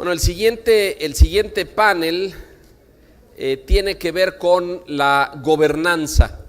Bueno, el siguiente panel tiene que ver con la gobernanza.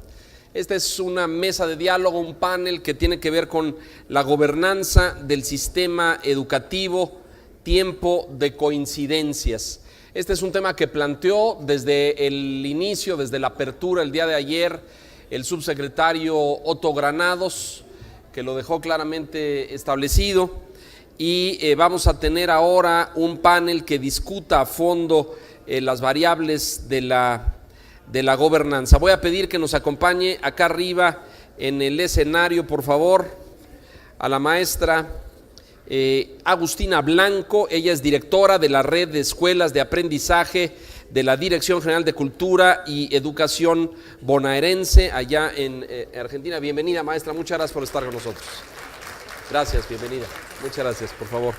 Esta es una mesa de diálogo, un panel que tiene que ver con la gobernanza del sistema educativo, tiempo de coincidencias. Este es un tema que planteó desde el inicio, desde la apertura el día de ayer, el subsecretario Otto Granados, que lo dejó claramente establecido. Y vamos a tener ahora un panel que discuta a fondo las variables de la gobernanza. Voy a pedir que nos acompañe acá arriba en el escenario, por favor, a la maestra Agustina Blanco. Ella es directora de la Red de Escuelas de Aprendizaje de la Dirección General de Cultura y Educación Bonaerense, allá en Argentina. Bienvenida, maestra, muchas gracias por estar con nosotros. Gracias, bienvenida. Muchas gracias, por favor.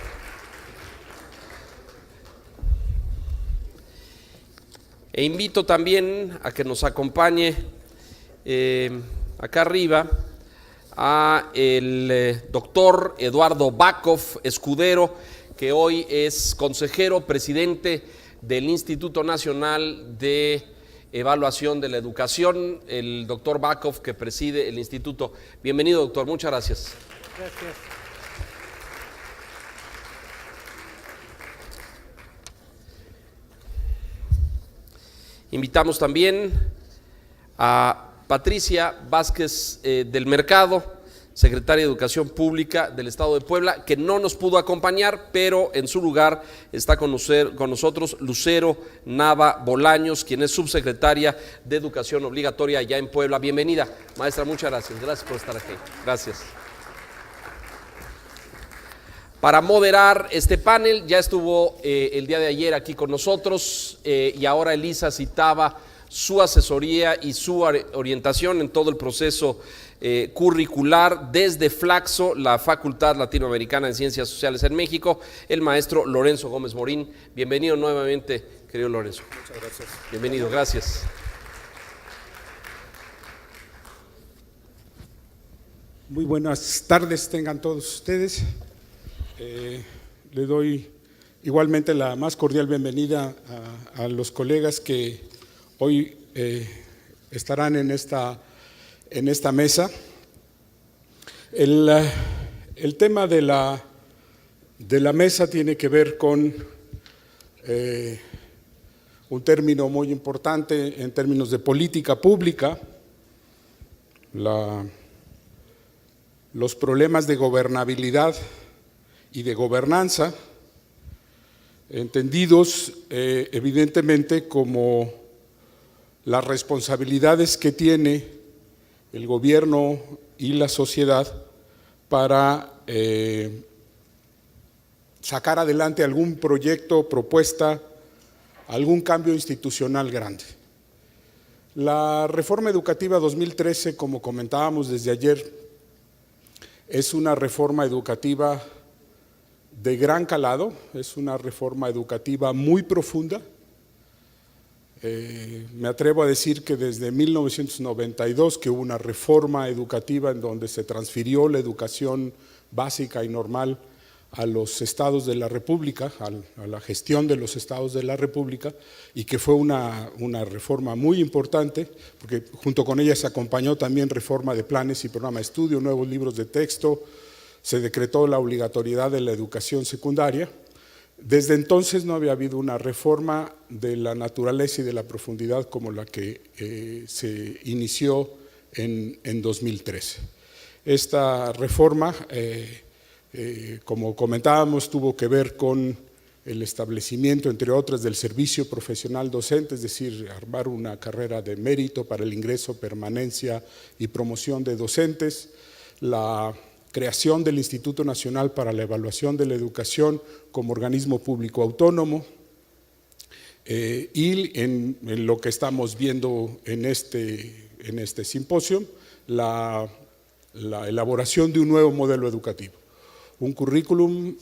E invito también a que nos acompañe acá arriba a el doctor Eduardo Bakov Escudero, que hoy es consejero presidente del Instituto Nacional de Evaluación de la Educación, el doctor Bakov, que preside el instituto. Bienvenido, doctor, muchas gracias. Gracias. Invitamos también a Patricia Vázquez del Mercado, secretaria de Educación Pública del Estado de Puebla, que no nos pudo acompañar, pero en su lugar está con nosotros Lucero Nava Bolaños, quien es subsecretaria de Educación Obligatoria allá en Puebla. Bienvenida, maestra, muchas gracias. Gracias por estar aquí. Gracias. Para moderar este panel ya estuvo el día de ayer aquí con nosotros y ahora Elisa citaba su asesoría y su orientación en todo el proceso curricular desde Flaxo, la Facultad Latinoamericana de Ciencias Sociales en México, el maestro Lorenzo Gómez Morín. Bienvenido nuevamente, querido Lorenzo. Muchas gracias. Bienvenido, gracias. Muy buenas tardes tengan todos ustedes. Le doy igualmente la más cordial bienvenida a los colegas que hoy estarán en esta mesa. El tema de la mesa tiene que ver con un término muy importante en términos de política pública, los problemas de gobernabilidad y de gobernanza, entendidos evidentemente como las responsabilidades que tiene el gobierno y la sociedad para sacar adelante algún proyecto, propuesta, algún cambio institucional grande. La reforma educativa 2013, como comentábamos desde ayer, es una reforma educativa de gran calado, es una reforma educativa muy profunda. Me atrevo a decir que desde 1992 que hubo una reforma educativa en donde se transfirió la educación básica y normal a los estados de la República, a la gestión de los estados de la República, y que fue una reforma muy importante, porque junto con ella se acompañó también reforma de planes y programa de estudio, nuevos libros de texto, se decretó la obligatoriedad de la educación secundaria. Desde entonces no había habido una reforma de la naturaleza y de la profundidad como la que se inició en 2013. Esta reforma, como comentábamos, tuvo que ver con el establecimiento, entre otras, del servicio profesional docente, es decir, armar una carrera de mérito para el ingreso, permanencia y promoción de docentes, la creación del Instituto Nacional para la Evaluación de la Educación como organismo público autónomo, y en lo que estamos viendo en este simposio, la elaboración de un nuevo modelo educativo, un currículum,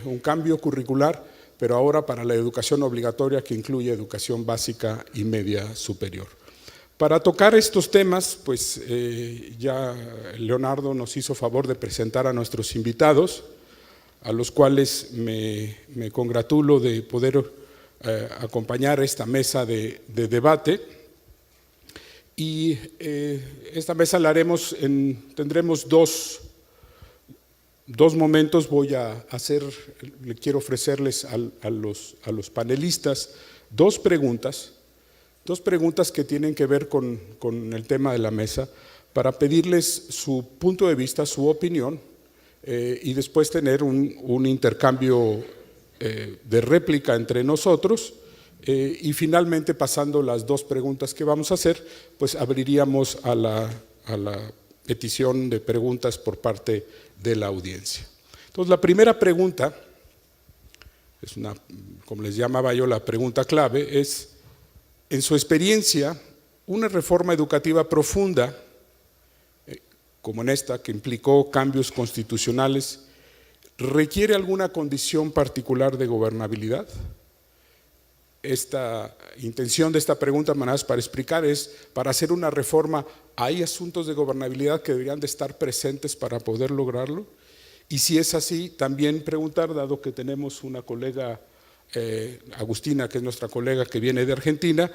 un cambio curricular, pero ahora para la educación obligatoria que incluye educación básica y media superior. Para tocar estos temas, pues ya Leonardo nos hizo favor de presentar a nuestros invitados, a los cuales me congratulo de poder acompañar esta mesa de debate. Y esta mesa la haremos tendremos dos momentos. Quiero ofrecerles a los panelistas dos preguntas que tienen que ver con el tema de la mesa, para pedirles su punto de vista, su opinión, y después tener un intercambio de réplica entre nosotros, y finalmente, pasando las dos preguntas que vamos a hacer, pues abriríamos a la petición de preguntas por parte de la audiencia. Entonces, la primera pregunta es como les llamaba yo, la pregunta clave es: en su experiencia, una reforma educativa profunda, como en esta, que implicó cambios constitucionales, ¿requiere alguna condición particular de gobernabilidad? Esta intención de esta pregunta, manás para explicar, es: para hacer una reforma, ¿hay asuntos de gobernabilidad que deberían de estar presentes para poder lograrlo? Y si es así, también preguntar, dado que tenemos una colega, Agustina, que es nuestra colega que viene de Argentina,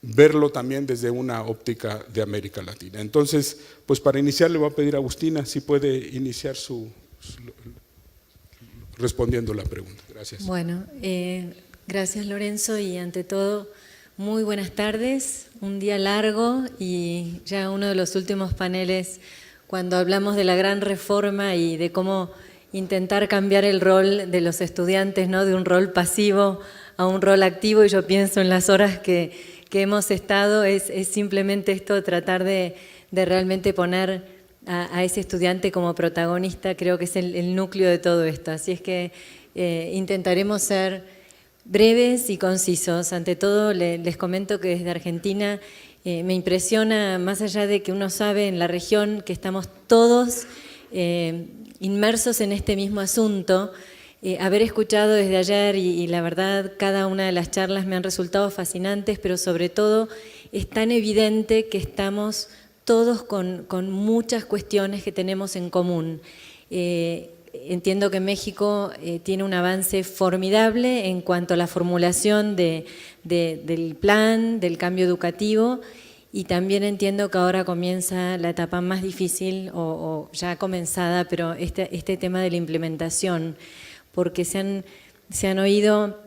verlo también desde una óptica de América Latina. Entonces, pues para iniciar le voy a pedir a Agustina si puede iniciar respondiendo la pregunta. Gracias. Bueno, gracias Lorenzo, y ante todo, muy buenas tardes. Un día largo y ya uno de los últimos paneles cuando hablamos de la gran reforma y de cómo intentar cambiar el rol de los estudiantes, ¿no? De un rol pasivo a un rol activo, y yo pienso en las horas que hemos estado, es simplemente esto, tratar de realmente poner a ese estudiante como protagonista. Creo que es el núcleo de todo esto. Así es que intentaremos ser breves y concisos. Ante todo, les comento que desde Argentina me impresiona, más allá de que uno sabe en la región que estamos todos inmersos en este mismo asunto, haber escuchado desde ayer y la verdad cada una de las charlas me han resultado fascinantes, pero sobre todo es tan evidente que estamos todos con muchas cuestiones que tenemos en común. Entiendo que México tiene un avance formidable en cuanto a la formulación del plan, del cambio educativo, y también entiendo que ahora comienza la etapa más difícil, o ya comenzada, pero este tema de la implementación, porque se han oído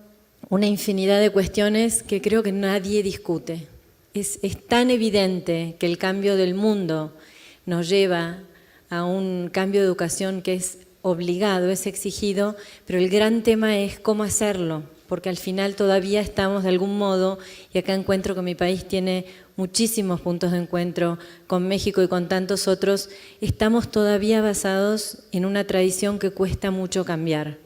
una infinidad de cuestiones que creo que nadie discute. Es tan evidente que el cambio del mundo nos lleva a un cambio de educación que es obligado, es exigido, pero el gran tema es cómo hacerlo, porque al final todavía estamos de algún modo, y acá encuentro que mi país tiene muchísimos puntos de encuentro con México y con tantos otros, estamos todavía basados en una tradición que cuesta mucho cambiar,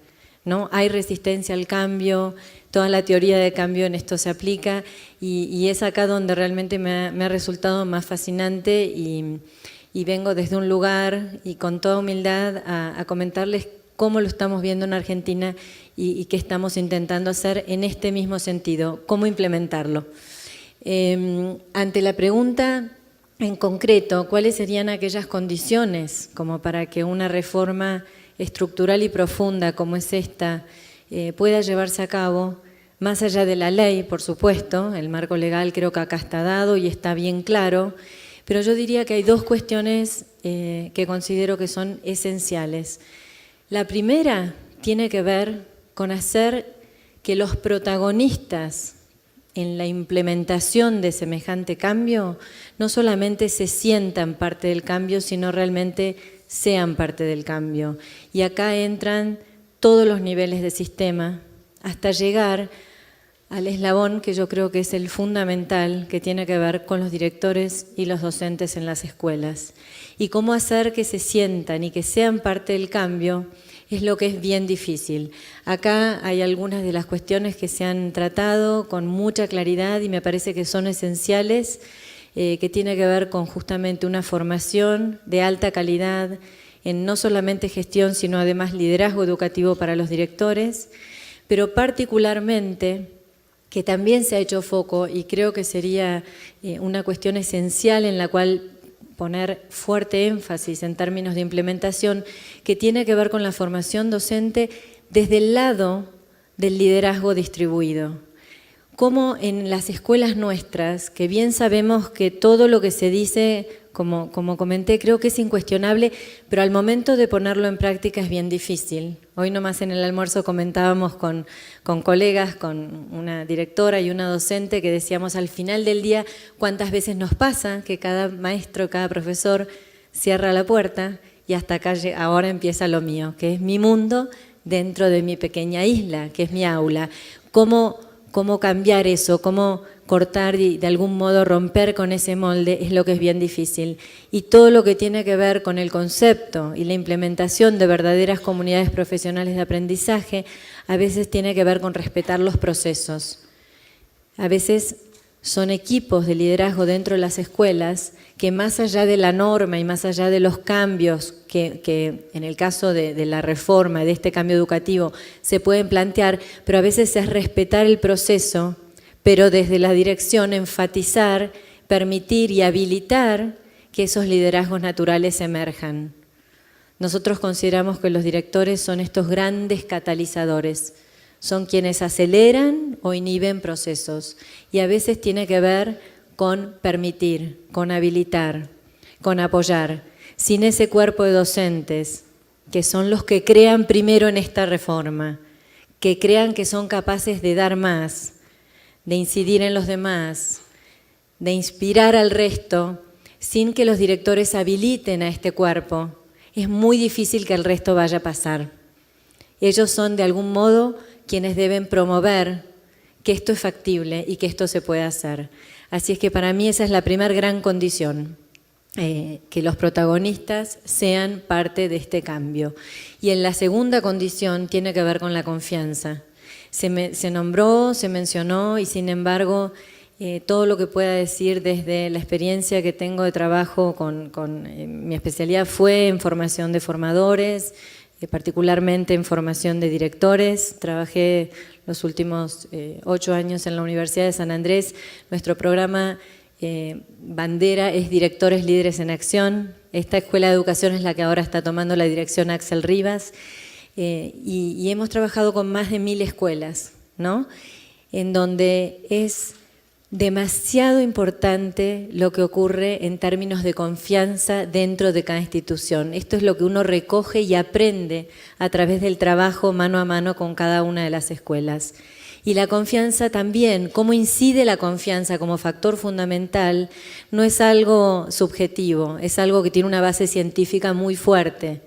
¿no? Hay resistencia al cambio, toda la teoría de cambio en esto se aplica, y es acá donde realmente me ha resultado más fascinante, y vengo desde un lugar y con toda humildad a comentarles cómo lo estamos viendo en Argentina y qué estamos intentando hacer en este mismo sentido, cómo implementarlo. Ante la pregunta en concreto, ¿cuáles serían aquellas condiciones como para que una reforma estructural y profunda como es esta pueda llevarse a cabo? Más allá de la ley, por supuesto, el marco legal creo que acá está dado y está bien claro, pero yo diría que hay dos cuestiones que considero que son esenciales. La primera tiene que ver con hacer que los protagonistas en la implementación de semejante cambio no solamente se sientan parte del cambio, sino realmente sean parte del cambio. Y acá entran todos los niveles de sistema hasta llegar al eslabón que yo creo que es el fundamental, que tiene que ver con los directores y los docentes en las escuelas. Y cómo hacer que se sientan y que sean parte del cambio es lo que es bien difícil. Acá hay algunas de las cuestiones que se han tratado con mucha claridad y me parece que son esenciales, que tiene que ver con justamente una formación de alta calidad en no solamente gestión, sino además liderazgo educativo para los directores, pero particularmente que también se ha hecho foco, y creo que sería una cuestión esencial en la cual poner fuerte énfasis en términos de implementación, que tiene que ver con la formación docente desde el lado del liderazgo distribuido. Como en las escuelas nuestras, que bien sabemos que todo lo que se dice, como comenté, creo que es incuestionable, pero al momento de ponerlo en práctica es bien difícil. Hoy nomás en el almuerzo comentábamos con colegas, con una directora y una docente, que decíamos al final del día cuántas veces nos pasa que cada maestro, cada profesor cierra la puerta y hasta acá ahora empieza lo mío, que es mi mundo dentro de mi pequeña isla, que es mi aula. Cómo cambiar eso, cómo cortar y de algún modo romper con ese molde es lo que es bien difícil. Y todo lo que tiene que ver con el concepto y la implementación de verdaderas comunidades profesionales de aprendizaje, a veces tiene que ver con respetar los procesos. A veces son equipos de liderazgo dentro de las escuelas que más allá de la norma y más allá de los cambios que en el caso de la reforma, de este cambio educativo, se pueden plantear, pero a veces es respetar el proceso, pero desde la dirección enfatizar, permitir y habilitar que esos liderazgos naturales emerjan. Nosotros consideramos que los directores son estos grandes catalizadores, son quienes aceleran o inhiben procesos y a veces tiene que ver con permitir, con habilitar, con apoyar. Sin ese cuerpo de docentes, que son los que crean primero en esta reforma, que crean que son capaces de dar más, de incidir en los demás, de inspirar al resto, sin que los directores habiliten a este cuerpo, es muy difícil que el resto vaya a pasar. Ellos son de algún modo quienes deben promover que esto es factible y que esto se puede hacer. Así es que para mí esa es la primera gran condición, que los protagonistas sean parte de este cambio. Y en la segunda condición tiene que ver con la confianza. Se nombró, se mencionó y sin embargo todo lo que pueda decir desde la experiencia que tengo de trabajo mi especialidad fue en formación de formadores, particularmente en formación de directores. Trabajé los últimos 8 años en la Universidad de San Andrés. Nuestro programa bandera es Directores Líderes en Acción. Esta escuela de educación es la que ahora está tomando la dirección Axel Rivas. Y hemos trabajado con más de 1000 escuelas, ¿no? En donde es demasiado importante lo que ocurre en términos de confianza dentro de cada institución. Esto es lo que uno recoge y aprende a través del trabajo mano a mano con cada una de las escuelas. Y la confianza también, cómo incide la confianza como factor fundamental, no es algo subjetivo, es algo que tiene una base científica muy fuerte.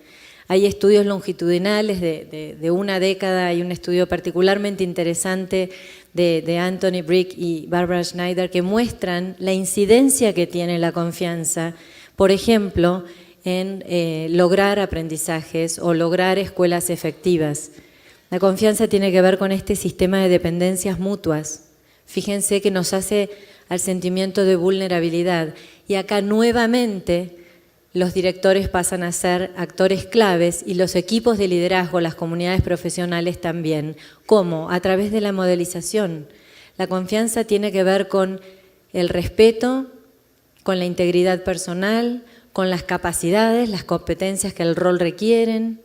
Hay estudios longitudinales de una década, hay un estudio particularmente interesante de Anthony Brick y Barbara Schneider que muestran la incidencia que tiene la confianza, por ejemplo, en lograr aprendizajes o lograr escuelas efectivas. La confianza tiene que ver con este sistema de dependencias mutuas. Fíjense que nos hace al sentimiento de vulnerabilidad y acá nuevamente los directores pasan a ser actores claves y los equipos de liderazgo, las comunidades profesionales también. ¿Cómo? A través de la modelización. La confianza tiene que ver con el respeto, con la integridad personal, con las capacidades, las competencias que el rol requieren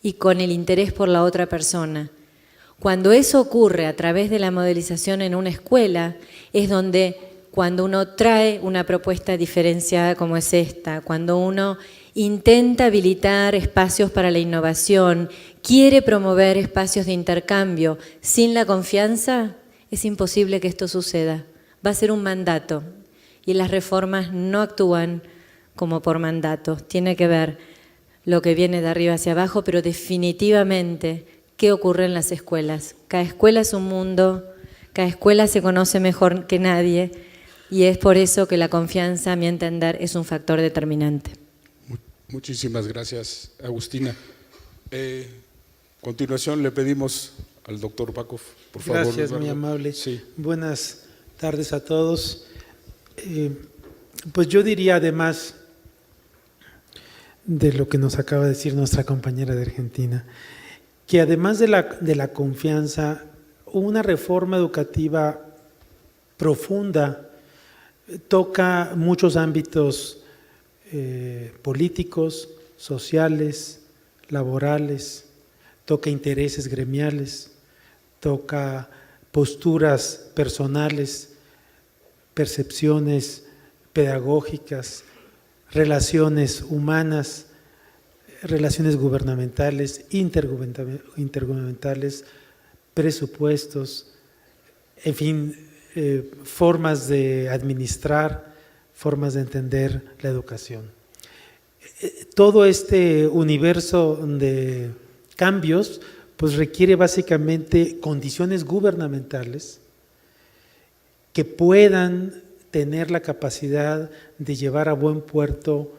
y con el interés por la otra persona. Cuando eso ocurre a través de la modelización en una escuela, es donde cuando uno trae una propuesta diferenciada como es esta, cuando uno intenta habilitar espacios para la innovación, quiere promover espacios de intercambio, sin la confianza es imposible que esto suceda. Va a ser un mandato y las reformas no actúan como por mandato. Tiene que ver lo que viene de arriba hacia abajo, pero definitivamente qué ocurre en las escuelas. Cada escuela es un mundo, cada escuela se conoce mejor que nadie. Y es por eso que la confianza, a mi entender, es un factor determinante. Muchísimas gracias, Agustina. A continuación le pedimos al doctor Bakov, por favor. Gracias, muy amable. Sí. Buenas tardes a todos. Pues yo diría, además de lo que nos acaba de decir nuestra compañera de Argentina, que además de la confianza, una reforma educativa profunda toca muchos ámbitos políticos, sociales, laborales, toca intereses gremiales, toca posturas personales, percepciones pedagógicas, relaciones humanas, relaciones gubernamentales, intergubernamentales, presupuestos, en fin, formas de administrar, formas de entender la educación. Todo este universo de cambios pues requiere básicamente condiciones gubernamentales que puedan tener la capacidad de llevar a buen puerto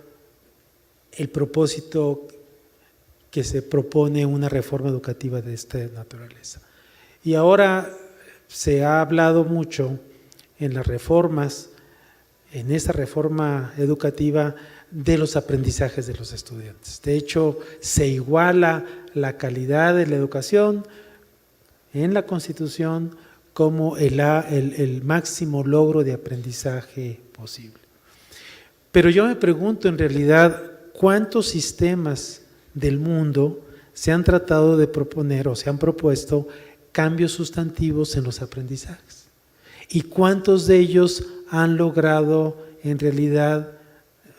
el propósito que se propone una reforma educativa de esta naturaleza. Y ahora se ha hablado mucho en las reformas, en esta reforma educativa, de los aprendizajes de los estudiantes. De hecho, se iguala la calidad de la educación en la Constitución como el máximo logro de aprendizaje posible. Pero yo me pregunto en realidad, ¿cuántos sistemas del mundo se han tratado de proponer o se han propuesto cambios sustantivos en los aprendizajes? ¿Y cuántos de ellos han logrado en realidad,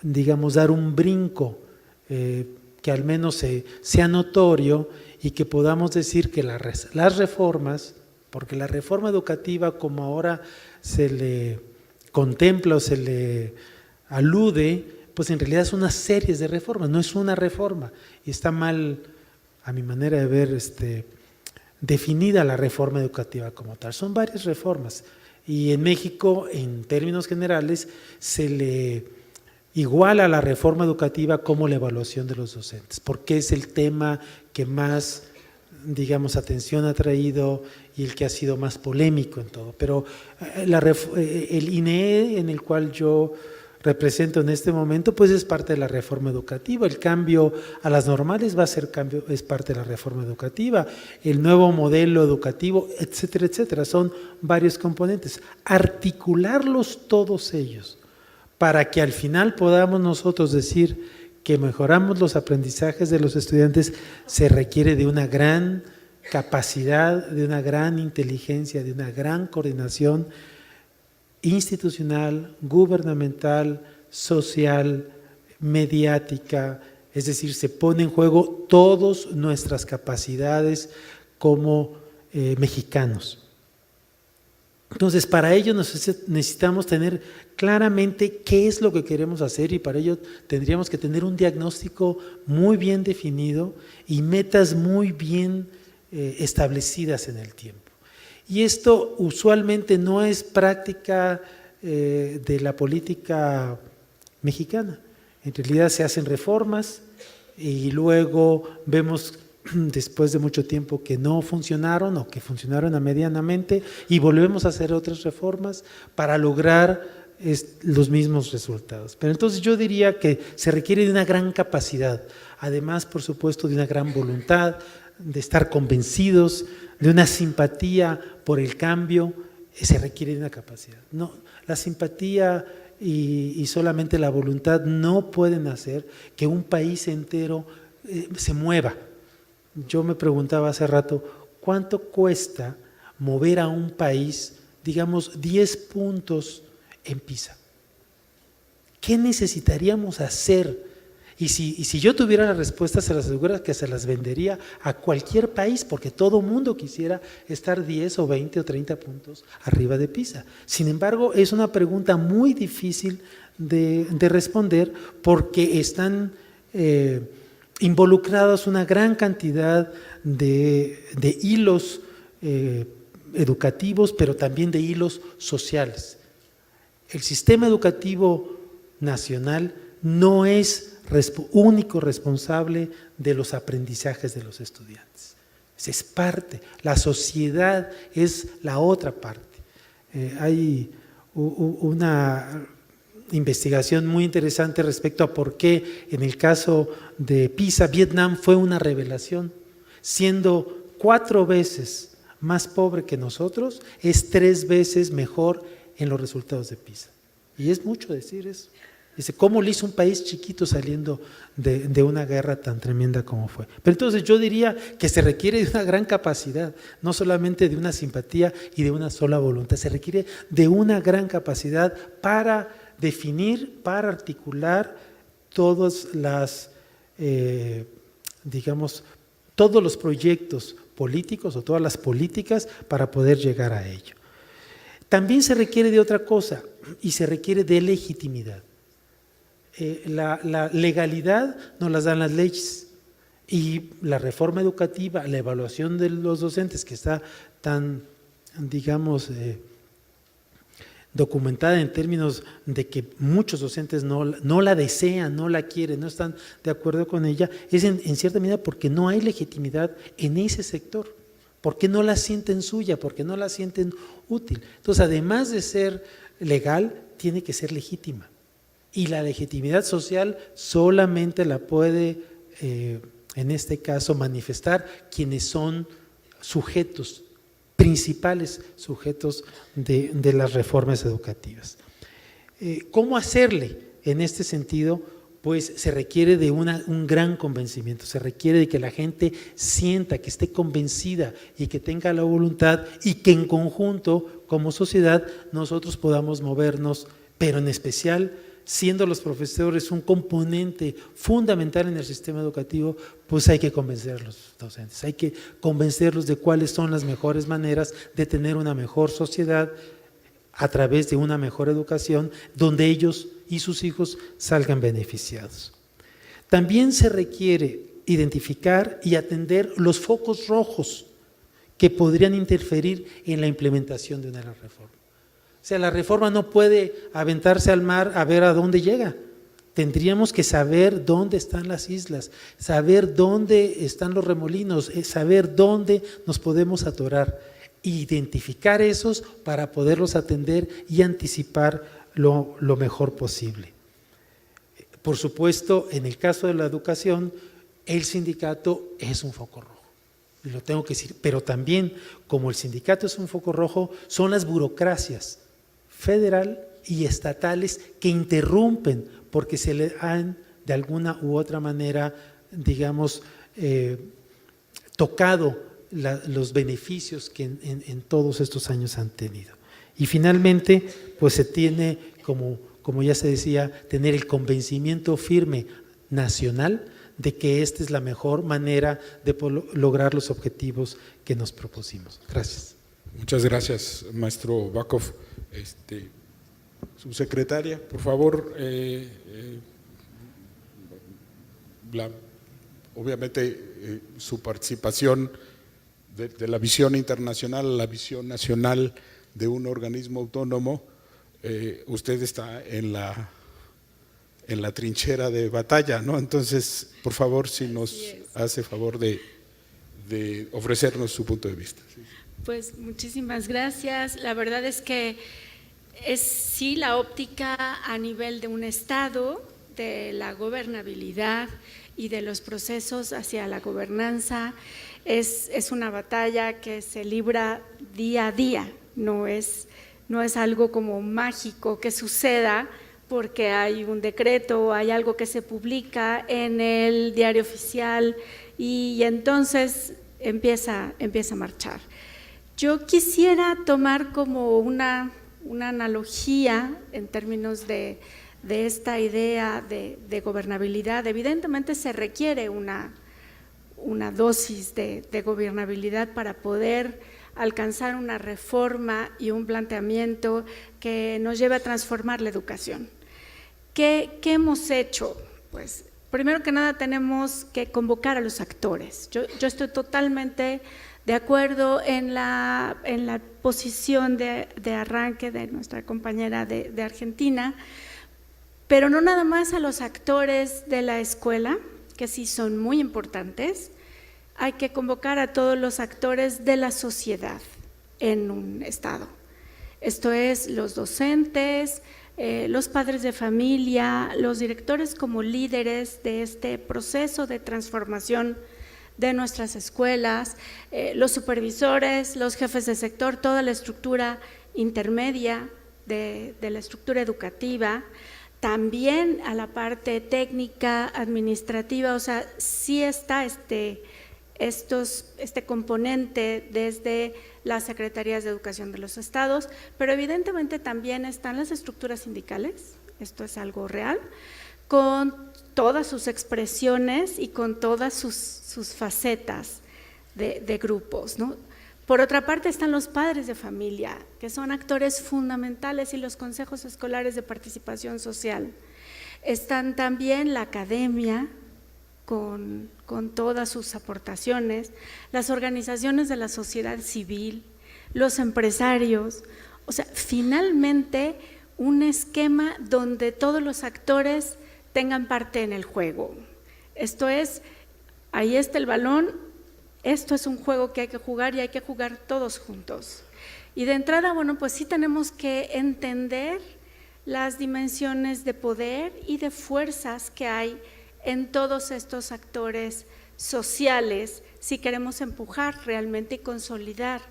digamos, dar un brinco que al menos sea notorio y que podamos decir que las reformas, porque la reforma educativa como ahora se le contempla o se le alude, pues en realidad son unas series de reformas, no es una reforma, y está mal, a mi manera de ver, definida la reforma educativa como tal. Son varias reformas y en México, en términos generales, se le iguala a la reforma educativa como la evaluación de los docentes, porque es el tema que más, digamos, atención ha traído y el que ha sido más polémico en todo. Pero el INEE, en el cual yo represento en este momento, pues es parte de la reforma educativa. El cambio a las normales va a ser es parte de la reforma educativa. El nuevo modelo educativo, etcétera, etcétera. Son varios componentes. Articularlos todos ellos para que al final podamos nosotros decir que mejoramos los aprendizajes de los estudiantes, se requiere de una gran capacidad, de una gran inteligencia, de una gran coordinación institucional, gubernamental, social, mediática, es decir, se pone en juego todas nuestras capacidades como mexicanos. Entonces, para ello necesitamos tener claramente qué es lo que queremos hacer y para ello tendríamos que tener un diagnóstico muy bien definido y metas muy bien establecidas en el tiempo. Y esto usualmente no es práctica de la política mexicana. En realidad se hacen reformas y luego vemos después de mucho tiempo que no funcionaron o que funcionaron medianamente y volvemos a hacer otras reformas para lograr los mismos resultados. Pero entonces yo diría que se requiere de una gran capacidad, además por supuesto de una gran voluntad, de estar convencidos, de una simpatía por el cambio, se requiere de una capacidad. No, la simpatía y solamente la voluntad no pueden hacer que un país entero se mueva. Yo me preguntaba hace rato, ¿cuánto cuesta mover a un país, digamos, 10 puntos en PISA? ¿Qué necesitaríamos hacer? Y si yo tuviera la respuesta, se las aseguro que se las vendería a cualquier país, porque todo mundo quisiera estar 10 o 20 o 30 puntos arriba de PISA. Sin embargo, es una pregunta muy difícil de responder porque están involucrados una gran cantidad de hilos educativos, pero también de hilos sociales. El sistema educativo nacional no es único responsable de los aprendizajes de los estudiantes. Es parte, la sociedad es la otra parte. Hay una investigación muy interesante respecto a por qué en el caso de PISA, Vietnam fue una revelación, siendo 4 veces más pobre que nosotros, es 3 veces mejor en los resultados de PISA. Y es mucho decir eso. Dice, ¿cómo le hizo un país chiquito saliendo de una guerra tan tremenda como fue? Pero entonces yo diría que se requiere de una gran capacidad, no solamente de una simpatía y de una sola voluntad, se requiere de una gran capacidad para definir, para articular todas las, todos los proyectos políticos o todas las políticas para poder llegar a ello. También se requiere de otra cosa y se requiere de legitimidad. La legalidad nos las dan las leyes y la reforma educativa, la evaluación de los docentes que está tan, documentada en términos de que muchos docentes no la desean, no la quieren, no están de acuerdo con ella, es en cierta medida porque no hay legitimidad en ese sector, porque no la sienten suya, porque no la sienten útil. Entonces, además de ser legal, tiene que ser legítima. Y la legitimidad social solamente la puede, en este caso, manifestar quienes son sujetos, principales sujetos de las reformas educativas. ¿Cómo hacerle en este sentido? Pues se requiere de un gran convencimiento, se requiere de que la gente sienta, que esté convencida y que tenga la voluntad y que en conjunto, como sociedad, nosotros podamos movernos, pero en especial siendo los profesores un componente fundamental en el sistema educativo, pues hay que convencer a los docentes, hay que convencerlos de cuáles son las mejores maneras de tener una mejor sociedad a través de una mejor educación, donde ellos y sus hijos salgan beneficiados. También se requiere identificar y atender los focos rojos que podrían interferir en la implementación de una reforma. O sea, la reforma no puede aventarse al mar a ver a dónde llega. Tendríamos que saber dónde están las islas, saber dónde están los remolinos, saber dónde nos podemos atorar, identificar esos para poderlos atender y anticipar lo mejor posible. Por supuesto, en el caso de la educación, el sindicato es un foco rojo. Y lo tengo que decir, pero también, como el sindicato es un foco rojo, son las burocracias federal y estatales que interrumpen porque se le han de alguna u otra manera, tocado los beneficios que en todos estos años han tenido. Y finalmente, pues se tiene, como ya se decía, tener el convencimiento firme nacional de que esta es la mejor manera de lograr los objetivos que nos propusimos. Gracias. Muchas gracias, maestro Bakov. Subsecretaria, por favor, obviamente su participación de la visión internacional a la visión nacional de un organismo autónomo, usted está en la trinchera de batalla, ¿no? Entonces, por favor, si nos hace favor de ofrecernos su punto de vista. Pues muchísimas gracias. La verdad es que es sí la óptica a nivel de un Estado, de la gobernabilidad y de los procesos hacia la gobernanza. Es una batalla que se libra día a día, no es algo como mágico que suceda porque hay un decreto o hay algo que se publica en el diario oficial y entonces empieza a marchar. Yo quisiera tomar como una analogía en términos de esta idea de gobernabilidad. Evidentemente se requiere una dosis de gobernabilidad para poder alcanzar una reforma y un planteamiento que nos lleve a transformar la educación. ¿Qué hemos hecho? Pues primero que nada tenemos que convocar a los actores. Yo estoy totalmente de acuerdo en la posición de arranque de nuestra compañera de Argentina, pero no nada más a los actores de la escuela, que sí son muy importantes, hay que convocar a todos los actores de la sociedad en un Estado. Esto es los docentes, los padres de familia, los directores como líderes de este proceso de transformación de nuestras escuelas, los supervisores, los jefes de sector, toda la estructura intermedia de la estructura educativa. también a la parte técnica, administrativa, o sea, sí está este componente desde las secretarías de educación de los estados, pero evidentemente también están las estructuras sindicales, esto es algo real, con todas sus expresiones y con todas sus facetas de grupos, ¿no? Por otra parte están los padres de familia, que son actores fundamentales, y los consejos escolares de participación social. Están también la academia, con todas sus aportaciones, las organizaciones de la sociedad civil, los empresarios, o sea, finalmente un esquema donde todos los actores tengan parte en el juego. Esto es, ahí está el balón, esto es un juego que hay que jugar y hay que jugar todos juntos. Y de entrada, bueno, pues sí tenemos que entender las dimensiones de poder y de fuerzas que hay en todos estos actores sociales si queremos empujar realmente y consolidar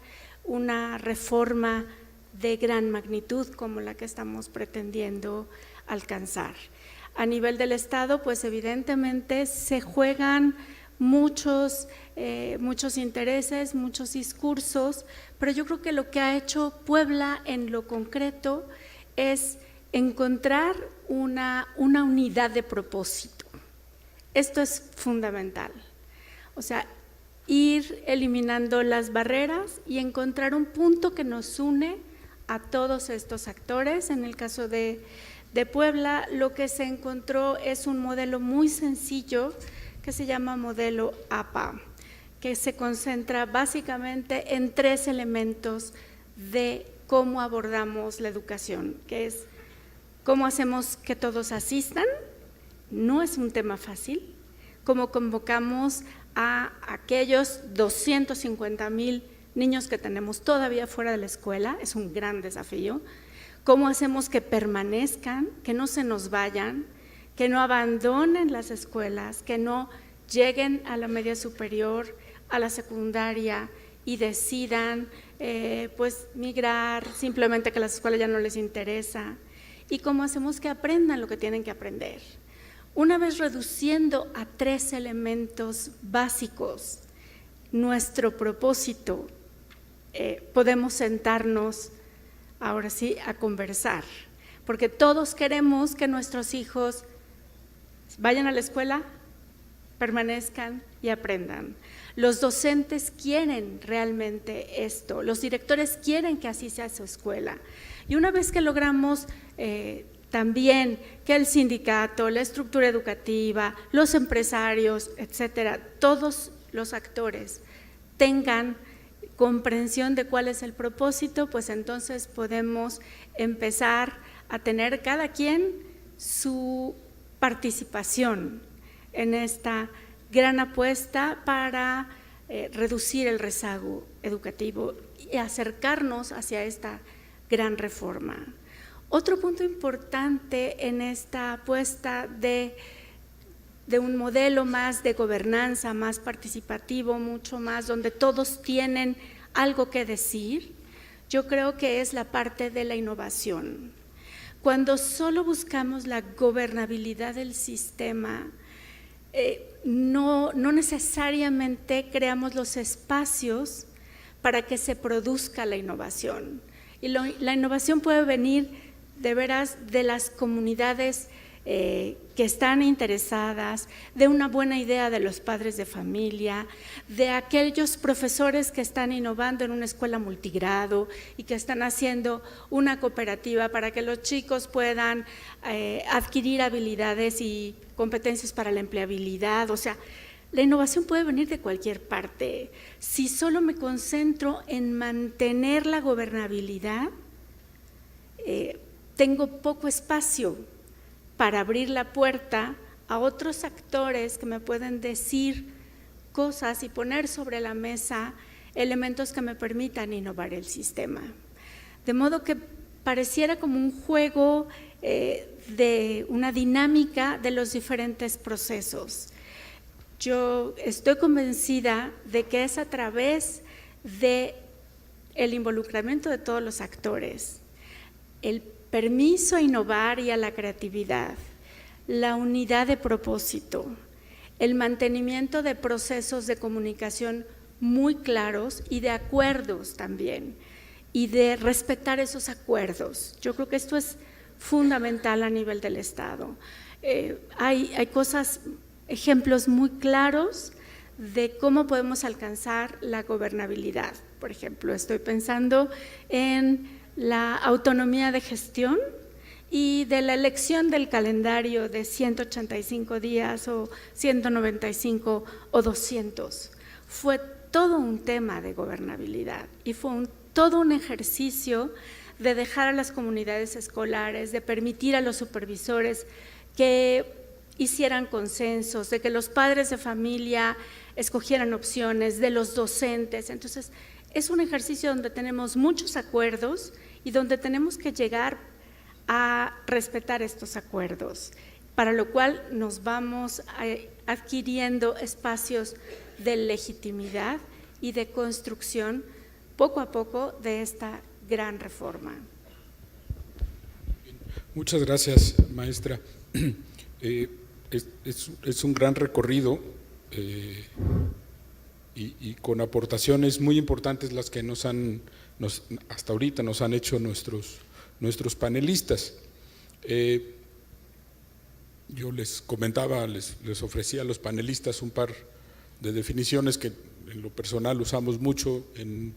una reforma de gran magnitud como la que estamos pretendiendo alcanzar. A nivel del Estado, pues evidentemente se juegan muchos intereses, muchos discursos, pero yo creo que lo que ha hecho Puebla en lo concreto es encontrar una unidad de propósito. Esto es fundamental, o sea, ir eliminando las barreras y encontrar un punto que nos une a todos estos actores. En el caso de Puebla, lo que se encontró es un modelo muy sencillo que se llama modelo APA, que se concentra básicamente en 3 elementos de cómo abordamos la educación, que es cómo hacemos que todos asistan, no es un tema fácil, cómo convocamos a aquellos 250,000 niños que tenemos todavía fuera de la escuela, es un gran desafío, cómo hacemos que permanezcan, que no se nos vayan, que no abandonen las escuelas, que no lleguen a la media superior, a la secundaria y decidan pues migrar, simplemente que la escuela ya no les interesa, y cómo hacemos que aprendan lo que tienen que aprender. Una vez reduciendo a 3 elementos básicos nuestro propósito, podemos sentarnos ahora sí a conversar, porque todos queremos que nuestros hijos vayan a la escuela, permanezcan y aprendan. Los docentes quieren realmente esto, los directores quieren que así sea su escuela. Y una vez que logramos también que el sindicato, la estructura educativa, los empresarios, etcétera, todos los actores tengan comprensión de cuál es el propósito, pues entonces podemos empezar a tener cada quien su participación en esta gran apuesta para reducir el rezago educativo y acercarnos hacia esta gran reforma. Otro punto importante en esta apuesta de un modelo más de gobernanza, más participativo, mucho más, donde todos tienen algo que decir, yo creo que es la parte de la innovación. Cuando solo buscamos la gobernabilidad del sistema, no necesariamente creamos los espacios para que se produzca la innovación. Y la innovación puede venir de veras de las comunidades que están interesadas, de una buena idea de los padres de familia, de aquellos profesores que están innovando en una escuela multigrado y que están haciendo una cooperativa para que los chicos puedan adquirir habilidades y competencias para la empleabilidad. O sea, la innovación puede venir de cualquier parte. Si solo me concentro en mantener la gobernabilidad, tengo poco espacio para abrir la puerta a otros actores que me pueden decir cosas y poner sobre la mesa elementos que me permitan innovar el sistema. De modo que pareciera como un juego de una dinámica de los diferentes procesos. Yo estoy convencida de que es a través del involucramiento de todos los actores, el permiso a innovar y a la creatividad, la unidad de propósito, el mantenimiento de procesos de comunicación muy claros y de acuerdos también, y de respetar esos acuerdos. Yo creo que esto es fundamental a nivel del Estado. Hay cosas, ejemplos muy claros de cómo podemos alcanzar la gobernabilidad. Por ejemplo, estoy pensando en la autonomía de gestión y de la elección del calendario de 185 días o 195 o 200. Fue todo un tema de gobernabilidad y fue todo un ejercicio de dejar a las comunidades escolares, de permitir a los supervisores que hicieran consensos, de que los padres de familia escogieran opciones, de los docentes. Entonces, es un ejercicio donde tenemos muchos acuerdos y donde tenemos que llegar a respetar estos acuerdos, para lo cual nos vamos adquiriendo espacios de legitimidad y de construcción poco a poco de esta gran reforma. Muchas gracias, maestra. Es un gran recorrido y con aportaciones muy importantes las que hasta ahorita nos han hecho nuestros panelistas. Yo les comentaba, les ofrecía a los panelistas un par de definiciones que en lo personal usamos mucho en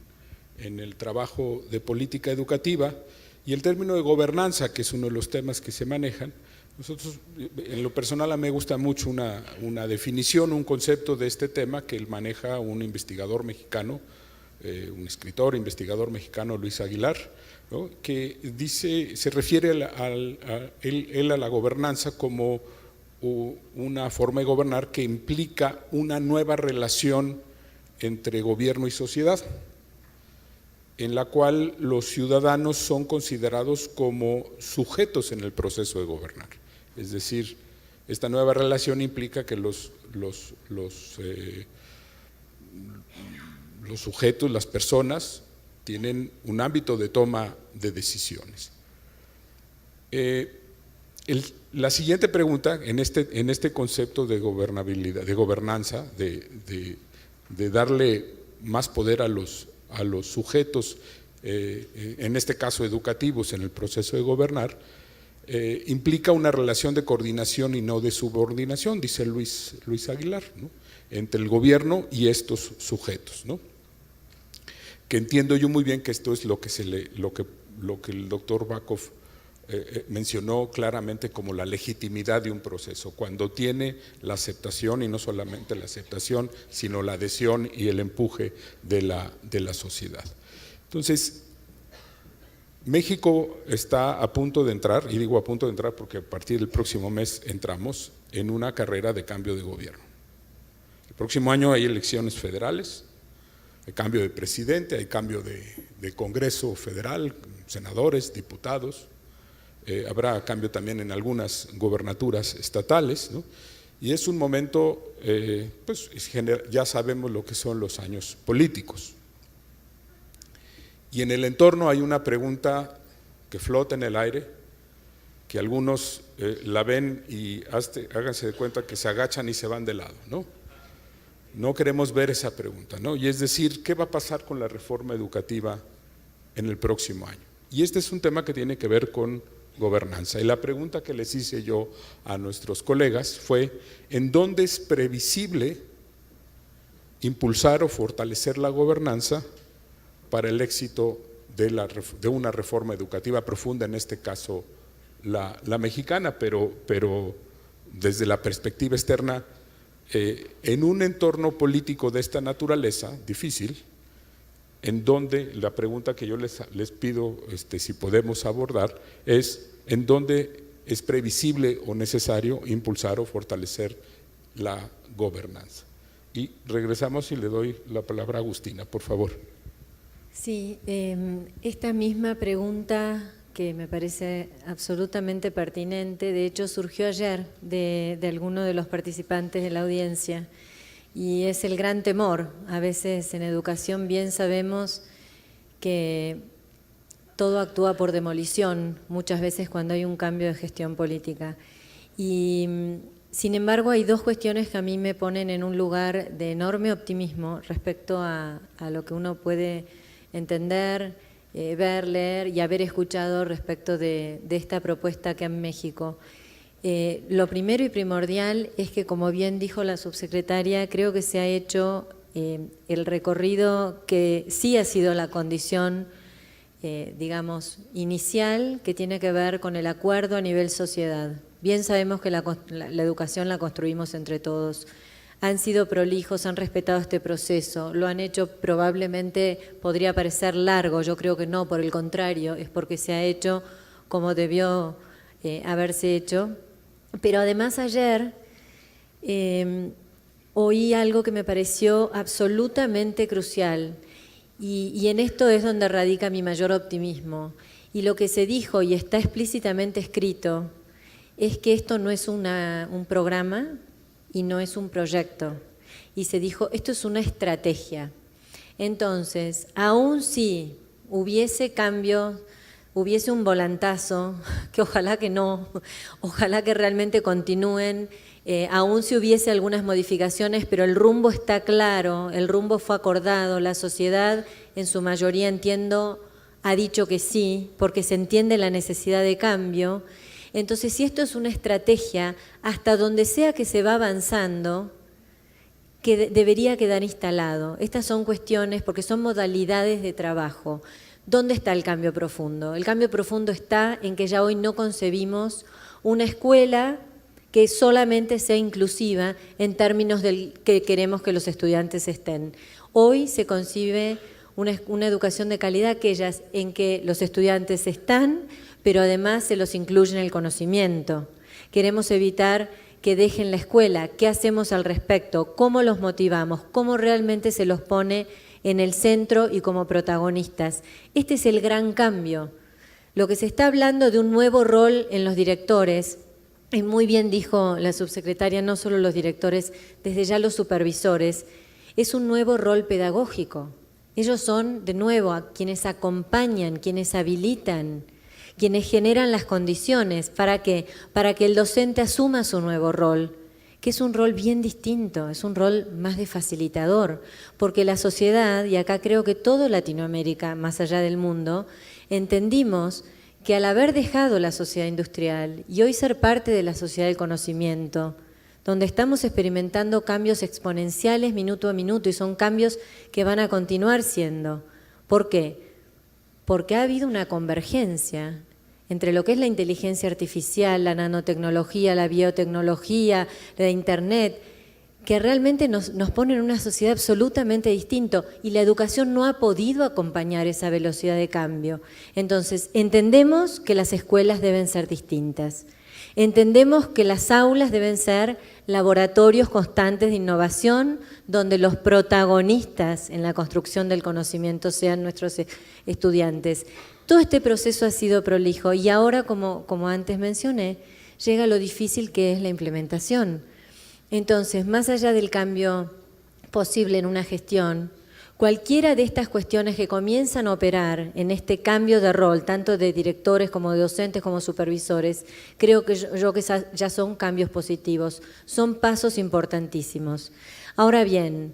el trabajo de política educativa, y el término de gobernanza, que es uno de los temas que se manejan. Nosotros, en lo personal, a mí me gusta mucho una definición, un concepto de este tema que maneja un investigador mexicano, un escritor, investigador mexicano, Luis Aguilar, ¿no?, que se refiere él a la gobernanza como una forma de gobernar que implica una nueva relación entre gobierno y sociedad, en la cual los ciudadanos son considerados como sujetos en el proceso de gobernar. Es decir, esta nueva relación implica que los sujetos, las personas, tienen un ámbito de toma de decisiones. La siguiente pregunta, en este concepto de gobernabilidad, de gobernanza, de darle más poder a los sujetos, en este caso educativos, en el proceso de gobernar, implica una relación de coordinación y no de subordinación, dice Luis Aguilar, ¿no?, entre el gobierno y estos sujetos, ¿no?, que entiendo yo muy bien que esto es lo que el doctor Bakov mencionó claramente como la legitimidad de un proceso, cuando tiene la aceptación, y no solamente la aceptación, sino la adhesión y el empuje de la sociedad. Entonces, México está a punto de entrar, y digo a punto de entrar porque a partir del próximo mes entramos en una carrera de cambio de gobierno. El próximo año hay elecciones federales, hay cambio de presidente, hay cambio de Congreso federal, senadores, diputados, habrá cambio también en algunas gobernaturas estatales, ¿no?, y es un momento, pues ya sabemos lo que son los años políticos. Y en el entorno hay una pregunta que flota en el aire, que algunos la ven y háganse de cuenta que se agachan y se van de lado, ¿no? No queremos ver esa pregunta, ¿no? Y es decir, ¿qué va a pasar con la reforma educativa en el próximo año? Y este es un tema que tiene que ver con gobernanza. Y la pregunta que les hice yo a nuestros colegas fue: ¿en dónde es previsible impulsar o fortalecer la gobernanza para el éxito de una reforma educativa profunda, en este caso la mexicana, pero desde la perspectiva externa, en un entorno político de esta naturaleza difícil, en donde la pregunta que yo les pido si podemos abordar es: ¿en dónde es previsible o necesario impulsar o fortalecer la gobernanza? Y regresamos y le doy la palabra a Agustina, por favor. Sí, esta misma pregunta, que me parece absolutamente pertinente, de hecho surgió ayer de alguno de los participantes de la audiencia, y es el gran temor. A veces en educación bien sabemos que todo actúa por demolición, muchas veces cuando hay un cambio de gestión política. Y sin embargo hay dos cuestiones que a mí me ponen en un lugar de enorme optimismo respecto a lo que uno puede entender, ver, leer y haber escuchado respecto de esta propuesta acá en México. Lo primero y primordial es que, como bien dijo la subsecretaria, creo que se ha hecho el recorrido que sí ha sido la condición, digamos, inicial, que tiene que ver con el acuerdo a nivel sociedad. Bien sabemos que la educación la construimos entre todos. Han sido prolijos, han respetado este proceso, lo han hecho, probablemente podría parecer largo, yo creo que no, por el contrario, es porque se ha hecho como debió haberse hecho. Pero además ayer oí algo que me pareció absolutamente crucial y en esto es donde radica mi mayor optimismo. Y lo que se dijo y está explícitamente escrito es que esto no es un programa y no es un proyecto. Y se dijo, esto es una estrategia. Entonces, aun si hubiese cambio, hubiese un volantazo, que ojalá que no, ojalá que realmente continúen, aun si hubiese algunas modificaciones, pero el rumbo está claro, el rumbo fue acordado, la sociedad en su mayoría, entiendo, ha dicho que sí, porque se entiende la necesidad de cambio. Entonces, si esto es una estrategia, hasta donde sea que se va avanzando, que debería quedar instalado. Estas son cuestiones, porque son modalidades de trabajo. ¿Dónde está el cambio profundo? El cambio profundo está en que ya hoy no concebimos una escuela que solamente sea inclusiva en términos del que queremos que los estudiantes estén. Hoy se concibe una educación de calidad en que los estudiantes están, pero además se los incluye en el conocimiento. Queremos evitar que dejen la escuela. ¿Qué hacemos al respecto? ¿Cómo los motivamos? ¿Cómo realmente se los pone en el centro y como protagonistas? Este es el gran cambio. Lo que se está hablando de un nuevo rol en los directores, y muy bien dijo la subsecretaria, no solo los directores, desde ya los supervisores, es un nuevo rol pedagógico. Ellos son, de nuevo, a quienes acompañan, quienes habilitan, quienes generan las condiciones. ¿Para qué? Para que el docente asuma su nuevo rol, que es un rol bien distinto, es un rol más de facilitador, porque la sociedad, y acá creo que todo Latinoamérica, más allá del mundo, entendimos que al haber dejado la sociedad industrial y hoy ser parte de la sociedad del conocimiento, donde estamos experimentando cambios exponenciales minuto a minuto y son cambios que van a continuar siendo. ¿Por qué? Porque ha habido una convergencia entre lo que es la inteligencia artificial, la nanotecnología, la biotecnología, la Internet, que realmente nos pone en una sociedad absolutamente distinta y la educación no ha podido acompañar esa velocidad de cambio. Entonces, entendemos que las escuelas deben ser distintas. Entendemos que las aulas deben ser laboratorios constantes de innovación donde los protagonistas en la construcción del conocimiento sean nuestros estudiantes. Todo este proceso ha sido prolijo y ahora, como antes mencioné, llega lo difícil que es la implementación. Entonces, más allá del cambio posible en una gestión, cualquiera de estas cuestiones que comienzan a operar en este cambio de rol, tanto de directores como de docentes como supervisores, creo que ya son cambios positivos, son pasos importantísimos. Ahora bien,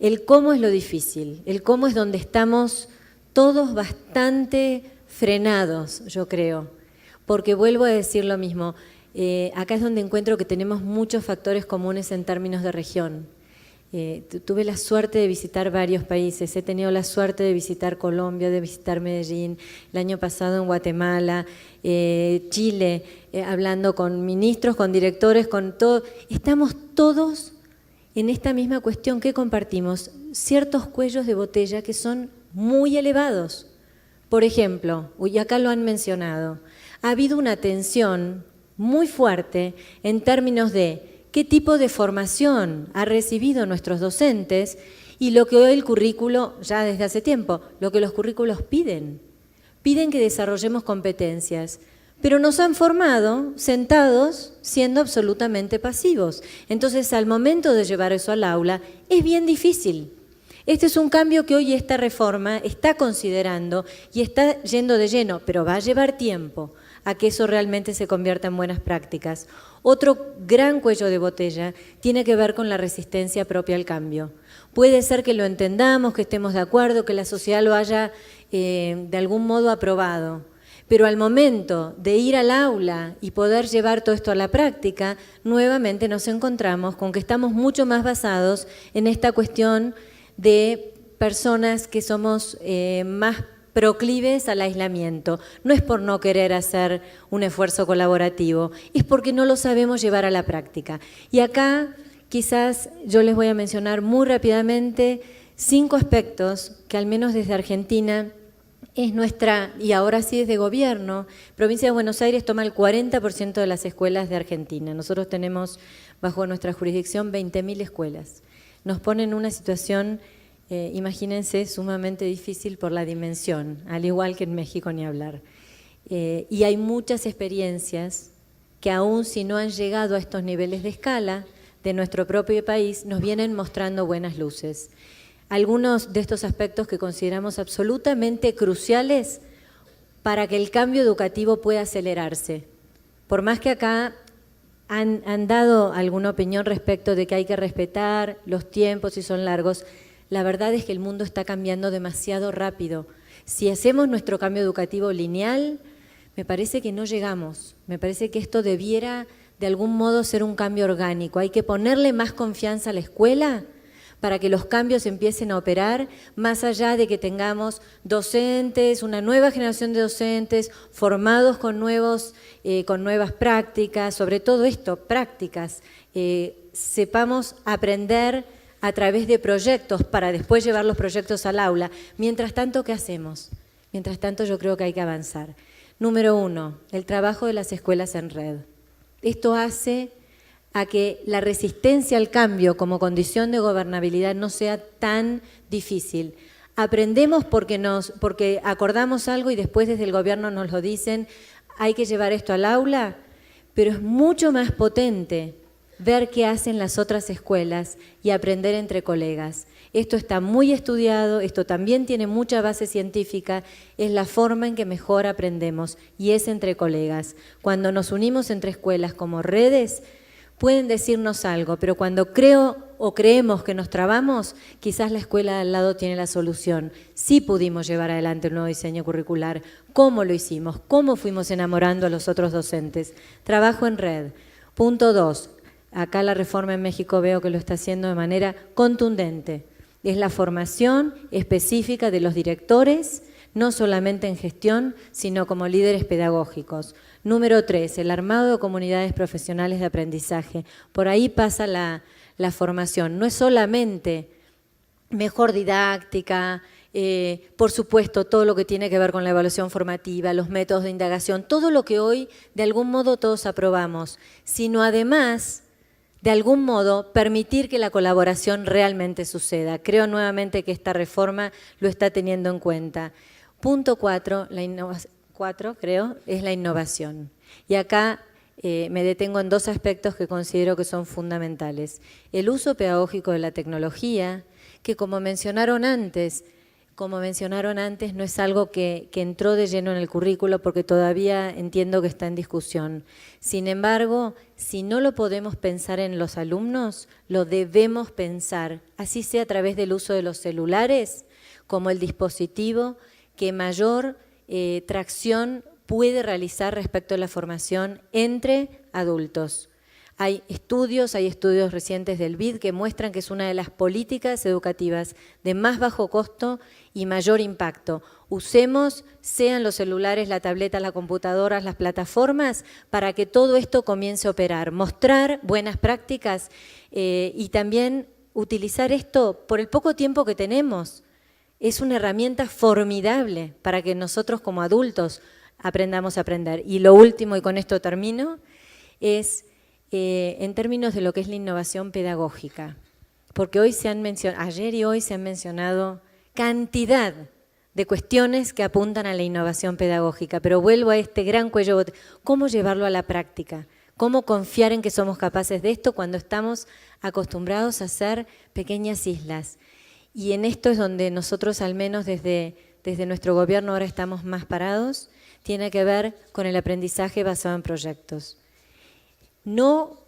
el cómo es lo difícil, el cómo es donde estamos todos bastante frenados, yo creo, porque vuelvo a decir lo mismo, acá es donde encuentro que tenemos muchos factores comunes en términos de región. Tuve la suerte de visitar varios países, he tenido la suerte de visitar Colombia, de visitar Medellín, el año pasado en Guatemala, Chile, hablando con ministros, con directores, con todo. Estamos todos en esta misma cuestión que compartimos, ciertos cuellos de botella que son muy elevados. Por ejemplo, y acá lo han mencionado, ha habido una tensión muy fuerte en términos de qué tipo de formación ha recibido nuestros docentes y lo que hoy el currículo, ya desde hace tiempo, lo que los currículos piden. Piden que desarrollemos competencias, pero nos han formado sentados siendo absolutamente pasivos. Entonces, al momento de llevar eso al aula, es bien difícil. Este es un cambio que hoy esta reforma está considerando y está yendo de lleno, pero va a llevar tiempo a que eso realmente se convierta en buenas prácticas. Otro gran cuello de botella tiene que ver con la resistencia propia al cambio. Puede ser que lo entendamos, que estemos de acuerdo, que la sociedad lo haya de algún modo aprobado, pero al momento de ir al aula y poder llevar todo esto a la práctica, nuevamente nos encontramos con que estamos mucho más basados en esta cuestión de personas que somos más proclives al aislamiento. No es por no querer hacer un esfuerzo colaborativo, es porque no lo sabemos llevar a la práctica. Y acá quizás yo les voy a mencionar muy rápidamente 5 aspectos que al menos desde Argentina es nuestra, y ahora sí desde gobierno, Provincia de Buenos Aires toma el 40% de las escuelas de Argentina. Nosotros tenemos bajo nuestra jurisdicción 20.000 escuelas. Nos pone en una situación, imagínense, sumamente difícil por la dimensión, al igual que en México ni hablar. Y hay muchas experiencias que aún si no han llegado a estos niveles de escala de nuestro propio país, nos vienen mostrando buenas luces. Algunos de estos aspectos que consideramos absolutamente cruciales para que el cambio educativo pueda acelerarse. Por más que acá han dado alguna opinión respecto de que hay que respetar los tiempos y son largos, la verdad es que el mundo está cambiando demasiado rápido. Si hacemos nuestro cambio educativo lineal, me parece que no llegamos. Me parece que esto debiera de algún modo ser un cambio orgánico. Hay que ponerle más confianza a la escuela para que los cambios empiecen a operar, más allá de que tengamos docentes, una nueva generación de docentes formados con nuevas prácticas, sobre todo esto, prácticas, sepamos aprender a través de proyectos para después llevar los proyectos al aula. Mientras tanto, ¿qué hacemos? Mientras tanto, yo creo que hay que avanzar. Número 1, el trabajo de las escuelas en red. Esto hace a que la resistencia al cambio como condición de gobernabilidad no sea tan difícil. Aprendemos porque acordamos algo y después desde el gobierno nos lo dicen, hay que llevar esto al aula, pero es mucho más potente ver qué hacen las otras escuelas y aprender entre colegas. Esto está muy estudiado, esto también tiene mucha base científica, es la forma en que mejor aprendemos y es entre colegas. Cuando nos unimos entre escuelas como redes, pueden decirnos algo, pero cuando creemos que nos trabamos, quizás la escuela de al lado tiene la solución. Sí pudimos llevar adelante el nuevo diseño curricular. ¿Cómo lo hicimos? ¿Cómo fuimos enamorando a los otros docentes? Trabajo en red. Punto 2. Acá la reforma en México veo que lo está haciendo de manera contundente. Es la formación específica de los directores, no solamente en gestión, sino como líderes pedagógicos. Número 3, el armado de comunidades profesionales de aprendizaje. Por ahí pasa la formación. No es solamente mejor didáctica, por supuesto, todo lo que tiene que ver con la evaluación formativa, los métodos de indagación, todo lo que hoy de algún modo todos aprobamos, sino además, de algún modo, permitir que la colaboración realmente suceda. Creo nuevamente que esta reforma lo está teniendo en cuenta. Punto 4, creo, es la innovación. Y acá me detengo en 2 aspectos que considero que son fundamentales. El uso pedagógico de la tecnología, que como mencionaron antes, no es algo que entró de lleno en el currículo porque todavía entiendo que está en discusión. Sin embargo, si no lo podemos pensar en los alumnos, lo debemos pensar, así sea a través del uso de los celulares, como el dispositivo que mayor tracción puede realizar respecto a la formación entre adultos. Hay estudios recientes del BID que muestran que es una de las políticas educativas de más bajo costo y mayor impacto. Usemos, sean los celulares, la tableta, las computadoras, las plataformas, para que todo esto comience a operar. Mostrar buenas prácticas y también utilizar esto por el poco tiempo que tenemos. Es una herramienta formidable para que nosotros como adultos aprendamos a aprender. Y lo último, y con esto termino, es en términos de lo que es la innovación pedagógica. Porque ayer y hoy se han mencionado cantidad de cuestiones que apuntan a la innovación pedagógica, pero vuelvo a este gran cuello, ¿cómo llevarlo a la práctica? ¿Cómo confiar en que somos capaces de esto cuando estamos acostumbrados a hacer pequeñas islas? y en esto es donde nosotros, al menos desde nuestro gobierno, ahora estamos más parados, tiene que ver con el aprendizaje basado en proyectos. No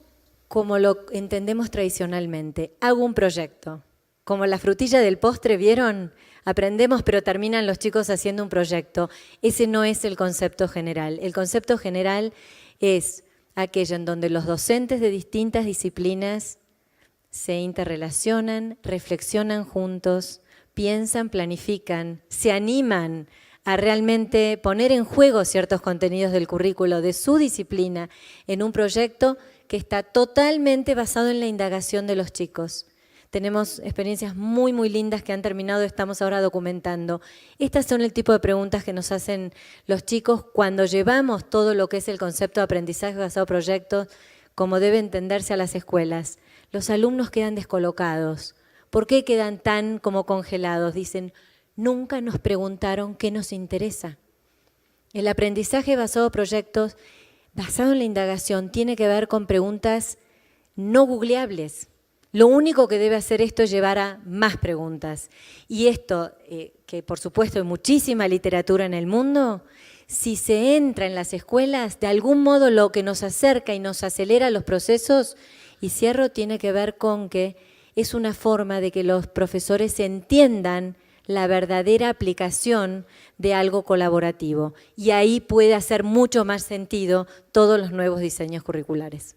como lo entendemos tradicionalmente, hago un proyecto. Como la frutilla del postre, ¿vieron? Aprendemos, pero terminan los chicos haciendo un proyecto. Ese no es el concepto general. El concepto general es aquello en donde los docentes de distintas disciplinas se interrelacionan, reflexionan juntos, piensan, planifican, se animan a realmente poner en juego ciertos contenidos del currículo de su disciplina en un proyecto que está totalmente basado en la indagación de los chicos. Tenemos experiencias muy, muy lindas que han terminado, estamos ahora documentando. Estas son el tipo de preguntas que nos hacen los chicos cuando llevamos todo lo que es el concepto de aprendizaje basado en proyectos, como debe entenderse a las escuelas. Los alumnos quedan descolocados. ¿Por qué quedan tan como congelados? Dicen, nunca nos preguntaron qué nos interesa. El aprendizaje basado en proyectos, basado en la indagación, tiene que ver con preguntas no googleables. Lo único que debe hacer esto es llevar a más preguntas. Y esto, que por supuesto hay muchísima literatura en el mundo, si se entra en las escuelas, de algún modo lo que nos acerca y nos acelera los procesos, y cierro, tiene que ver con que es una forma de que los profesores entiendan la verdadera aplicación de algo colaborativo. Y ahí puede hacer mucho más sentido todos los nuevos diseños curriculares.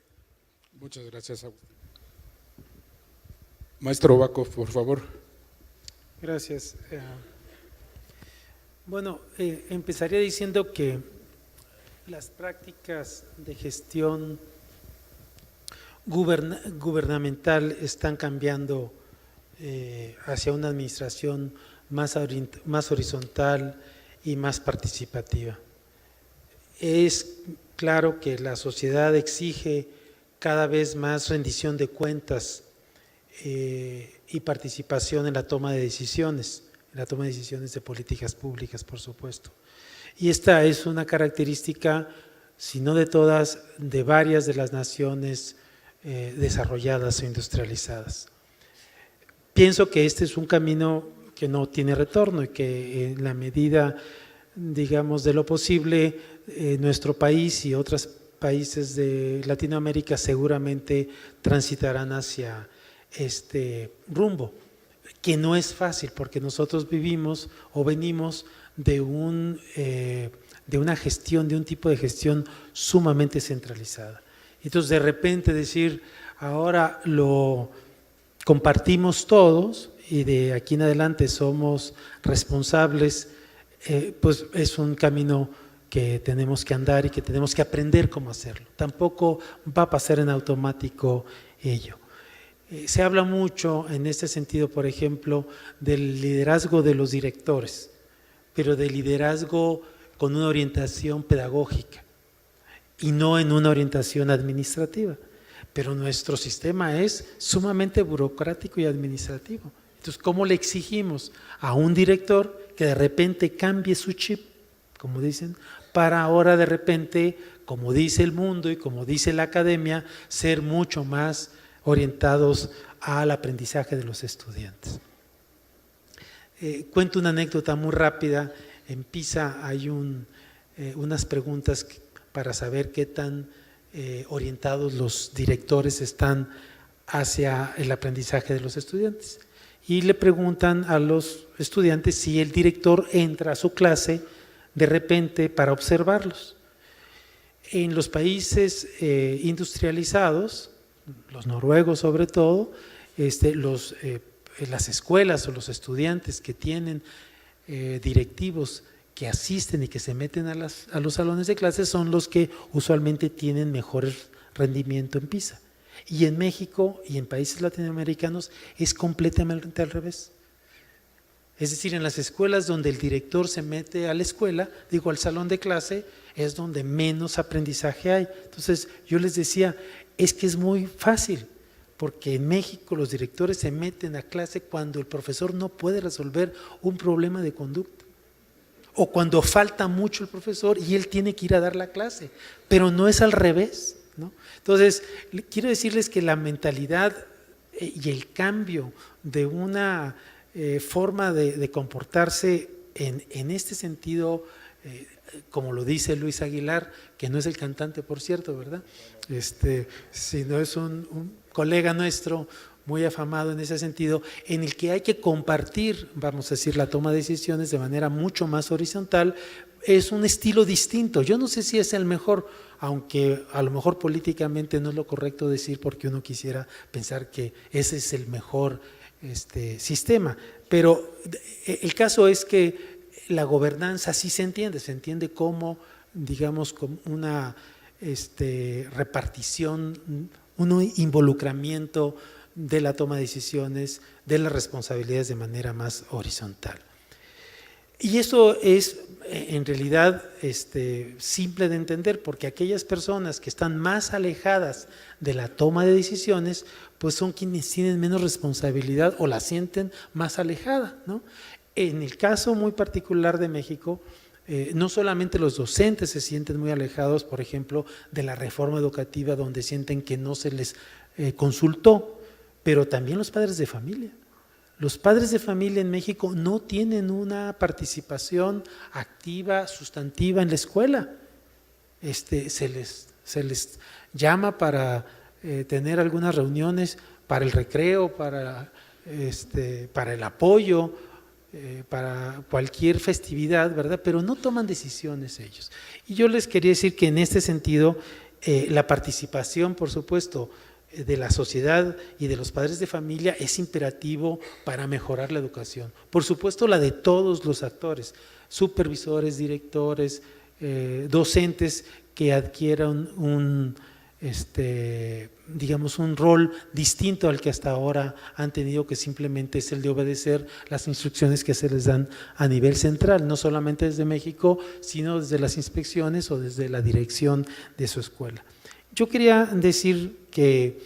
Muchas gracias, Agustín. Maestro Baco, por favor. Gracias. Bueno, empezaría diciendo que las prácticas de gestión gubernamental están cambiando hacia una administración más horizontal y más participativa. Es claro que la sociedad exige cada vez más rendición de cuentas y participación en la toma de decisiones, de políticas públicas, por supuesto. Y esta es una característica, si no de todas, de varias de las naciones desarrolladas o industrializadas. Pienso que este es un camino que no tiene retorno y que en la medida, digamos, de lo posible, nuestro país y otros países de Latinoamérica seguramente transitarán hacia este rumbo, que no es fácil porque nosotros vivimos o venimos de una gestión, de un tipo de gestión sumamente centralizada. Entonces, de repente decir, ahora lo compartimos todos y de aquí en adelante somos responsables, pues es un camino que tenemos que andar y que tenemos que aprender cómo hacerlo. Tampoco va a pasar en automático ello. Se habla mucho en este sentido, por ejemplo, del liderazgo de los directores, pero de liderazgo con una orientación pedagógica y no en una orientación administrativa. Pero nuestro sistema es sumamente burocrático y administrativo. Entonces, ¿cómo le exigimos a un director que de repente cambie su chip, como dicen, para ahora de repente, como dice el mundo y como dice la academia, ser mucho más orientados al aprendizaje de los estudiantes? Cuento una anécdota muy rápida. En PISA hay unas preguntas para saber qué tan orientados los directores están hacia el aprendizaje de los estudiantes. Y le preguntan a los estudiantes si el director entra a su clase de repente para observarlos. En los países industrializados, los noruegos sobre todo, las escuelas o los estudiantes que tienen directivos que asisten y que se meten a los salones de clases son los que usualmente tienen mejor rendimiento en PISA. Y en México y en países latinoamericanos es completamente al revés. Es decir, en las escuelas donde el director se mete a la escuela, al salón de clase, es donde menos aprendizaje hay. Entonces yo les decía, es que es muy fácil, porque en México los directores se meten a clase cuando el profesor no puede resolver un problema de conducta, o cuando falta mucho el profesor y él tiene que ir a dar la clase, pero no es al revés, ¿no? Entonces, quiero decirles que la mentalidad y el cambio de una forma de comportarse en este sentido, como lo dice Luis Aguilar, que no es el cantante, por cierto, ¿verdad? Sino es un colega nuestro muy afamado en ese sentido, en el que hay que compartir, vamos a decir, la toma de decisiones de manera mucho más horizontal. Es un estilo distinto. Yo no sé si es el mejor, aunque a lo mejor políticamente no es lo correcto decir, porque uno quisiera pensar que ese es el mejor sistema. Pero el caso es que la gobernanza sí se entiende como, digamos, como una repartición, un involucramiento de la toma de decisiones, de las responsabilidades de manera más horizontal. Y eso es en realidad simple de entender, porque aquellas personas que están más alejadas de la toma de decisiones, pues son quienes tienen menos responsabilidad o la sienten más alejada, ¿no? En el caso muy particular de México, no solamente los docentes se sienten muy alejados, por ejemplo, de la reforma educativa, donde sienten que no se les consultó, pero también los padres de familia. Los padres de familia en México no tienen una participación activa, sustantiva en la escuela. Se les llama para tener algunas reuniones para el recreo, para el apoyo, para cualquier festividad, ¿verdad? Pero no toman decisiones ellos. Y yo les quería decir que en este sentido, la participación, por supuesto, de la sociedad y de los padres de familia es imperativo para mejorar la educación. Por supuesto, la de todos los actores, supervisores, directores, docentes que adquieran digamos, un rol distinto al que hasta ahora han tenido, que simplemente es el de obedecer las instrucciones que se les dan a nivel central, no solamente desde México, sino desde las inspecciones o desde la dirección de su escuela. Yo quería decir que,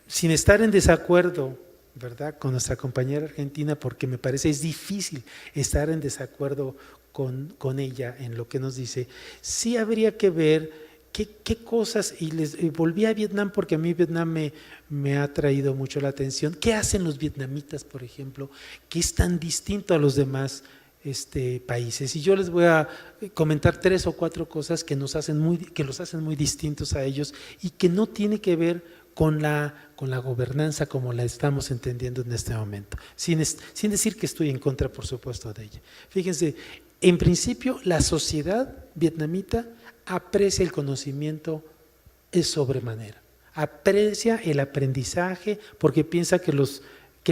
sin estar en desacuerdo, ¿verdad?, con nuestra compañera argentina, porque me parece es difícil estar en desacuerdo con ella en lo que nos dice, sí habría que ver qué cosas, y volví a Vietnam porque a mí Vietnam me ha traído mucho la atención. ¿Qué hacen los vietnamitas, por ejemplo, que es tan distinto a los demás países? Y yo les voy a comentar 3 o 4 cosas que los hacen muy distintos a ellos y que no tiene que ver con la gobernanza como la estamos entendiendo en este momento, sin decir que estoy en contra, por supuesto, de ella. Fíjense, en principio la sociedad vietnamita aprecia el conocimiento sobremanera, aprecia el aprendizaje porque piensa que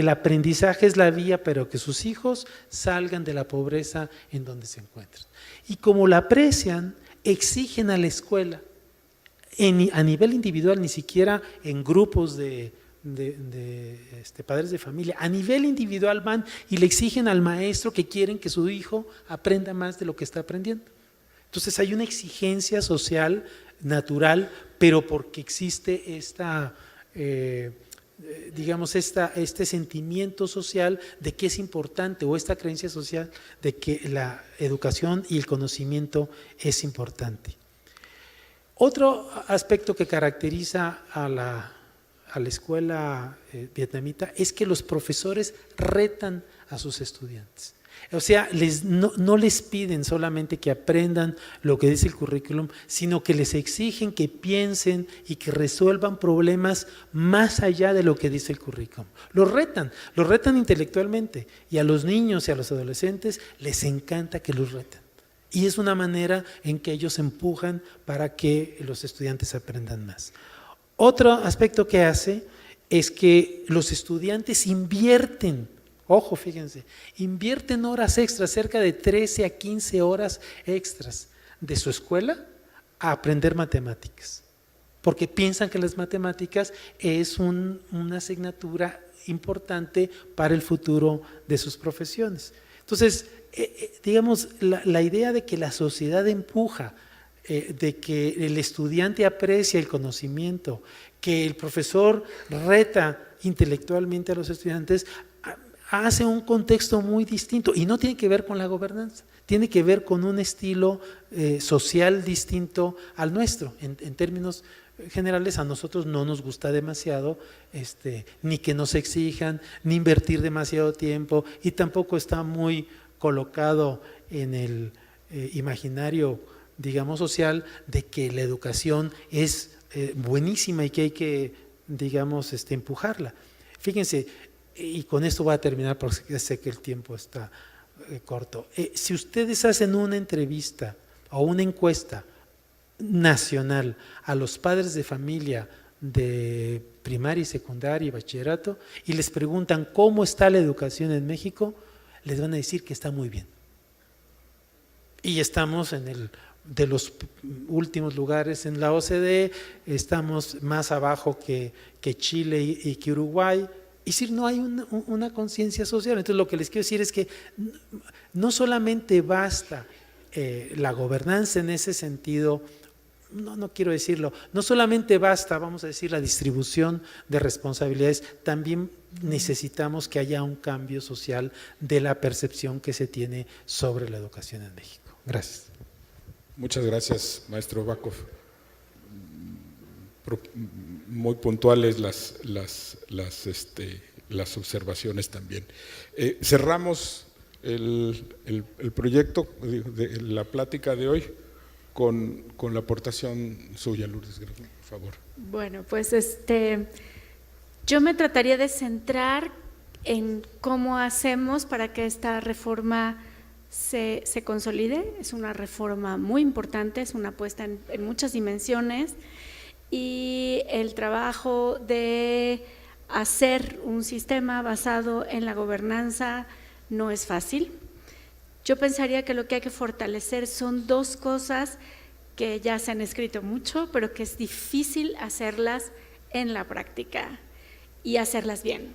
el aprendizaje es la vía, pero que sus hijos salgan de la pobreza en donde se encuentran. Y como la aprecian, exigen a la escuela, a nivel individual, ni siquiera en grupos de padres de familia, a nivel individual van y le exigen al maestro que quieren que su hijo aprenda más de lo que está aprendiendo. Entonces hay una exigencia social natural, pero porque existe este sentimiento social de que es importante, o esta creencia social de que la educación y el conocimiento es importante. Otro aspecto que caracteriza a la escuela vietnamita es que los profesores retan a sus estudiantes. O sea, no les piden solamente que aprendan lo que dice el currículum, sino que les exigen que piensen y que resuelvan problemas más allá de lo que dice el currículum. Los retan intelectualmente, y a los niños y a los adolescentes les encanta que los reten. Y es una manera en que ellos empujan para que los estudiantes aprendan más. Otro aspecto que hace es que los estudiantes invierten, ojo, fíjense, invierten horas extras, cerca de 13 a 15 horas extras de su escuela a aprender matemáticas, porque piensan que las matemáticas es una asignatura importante para el futuro de sus profesiones. Entonces, digamos, la idea de que la sociedad empuja, de que el estudiante aprecia el conocimiento, que el profesor reta intelectualmente a los estudiantes, hace un contexto muy distinto y no tiene que ver con la gobernanza, tiene que ver con un estilo social distinto al nuestro. En términos generales, a nosotros no nos gusta demasiado ni que nos exijan, ni invertir demasiado tiempo, y tampoco está muy colocado en el imaginario, digamos, social, de que la educación es buenísima y que hay que, digamos, empujarla. Fíjense, y con esto voy a terminar porque sé que el tiempo está corto. Si ustedes hacen una entrevista o una encuesta nacional a los padres de familia de primaria y secundaria y bachillerato y les preguntan cómo está la educación en México, les van a decir que está muy bien. Y estamos de los últimos lugares en la OCDE, estamos más abajo que Chile y que Uruguay. Es decir, no hay una conciencia social. Entonces lo que les quiero decir es que no solamente basta la gobernanza en ese sentido, no quiero decirlo, no solamente basta, vamos a decir, la distribución de responsabilidades, también necesitamos que haya un cambio social de la percepción que se tiene sobre la educación en México. Gracias. Muchas gracias, maestro Bakov. Muy puntuales las observaciones también. Cerramos el proyecto de la plática de hoy con la aportación suya, Lourdes, por favor. Bueno, pues yo me trataría de centrar en cómo hacemos para que esta reforma se consolide. Es una reforma muy importante, es una apuesta en muchas dimensiones, y el trabajo de hacer un sistema basado en la gobernanza no es fácil. Yo pensaría que lo que hay que fortalecer son dos cosas que ya se han escrito mucho, pero que es difícil hacerlas en la práctica y hacerlas bien.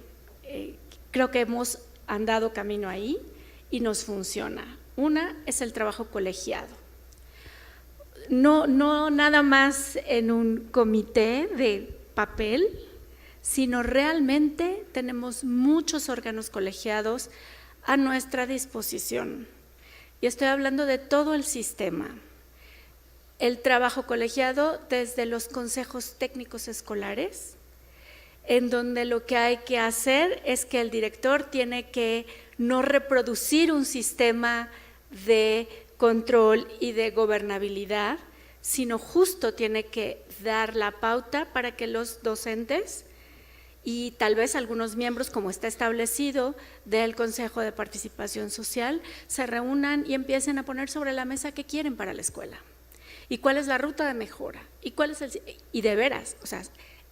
Creo que hemos andado camino ahí y nos funciona. Una es el trabajo colegiado. No nada más en un comité de papel, sino realmente tenemos muchos órganos colegiados a nuestra disposición. Y estoy hablando de todo el sistema. El trabajo colegiado desde los consejos técnicos escolares, en donde lo que hay que hacer es que el director tiene que no reproducir un sistema de control y de gobernabilidad, sino justo tiene que dar la pauta para que los docentes y tal vez algunos miembros, como está establecido, del Consejo de Participación Social, se reúnan y empiecen a poner sobre la mesa qué quieren para la escuela y cuál es la ruta de mejora y de veras, o sea,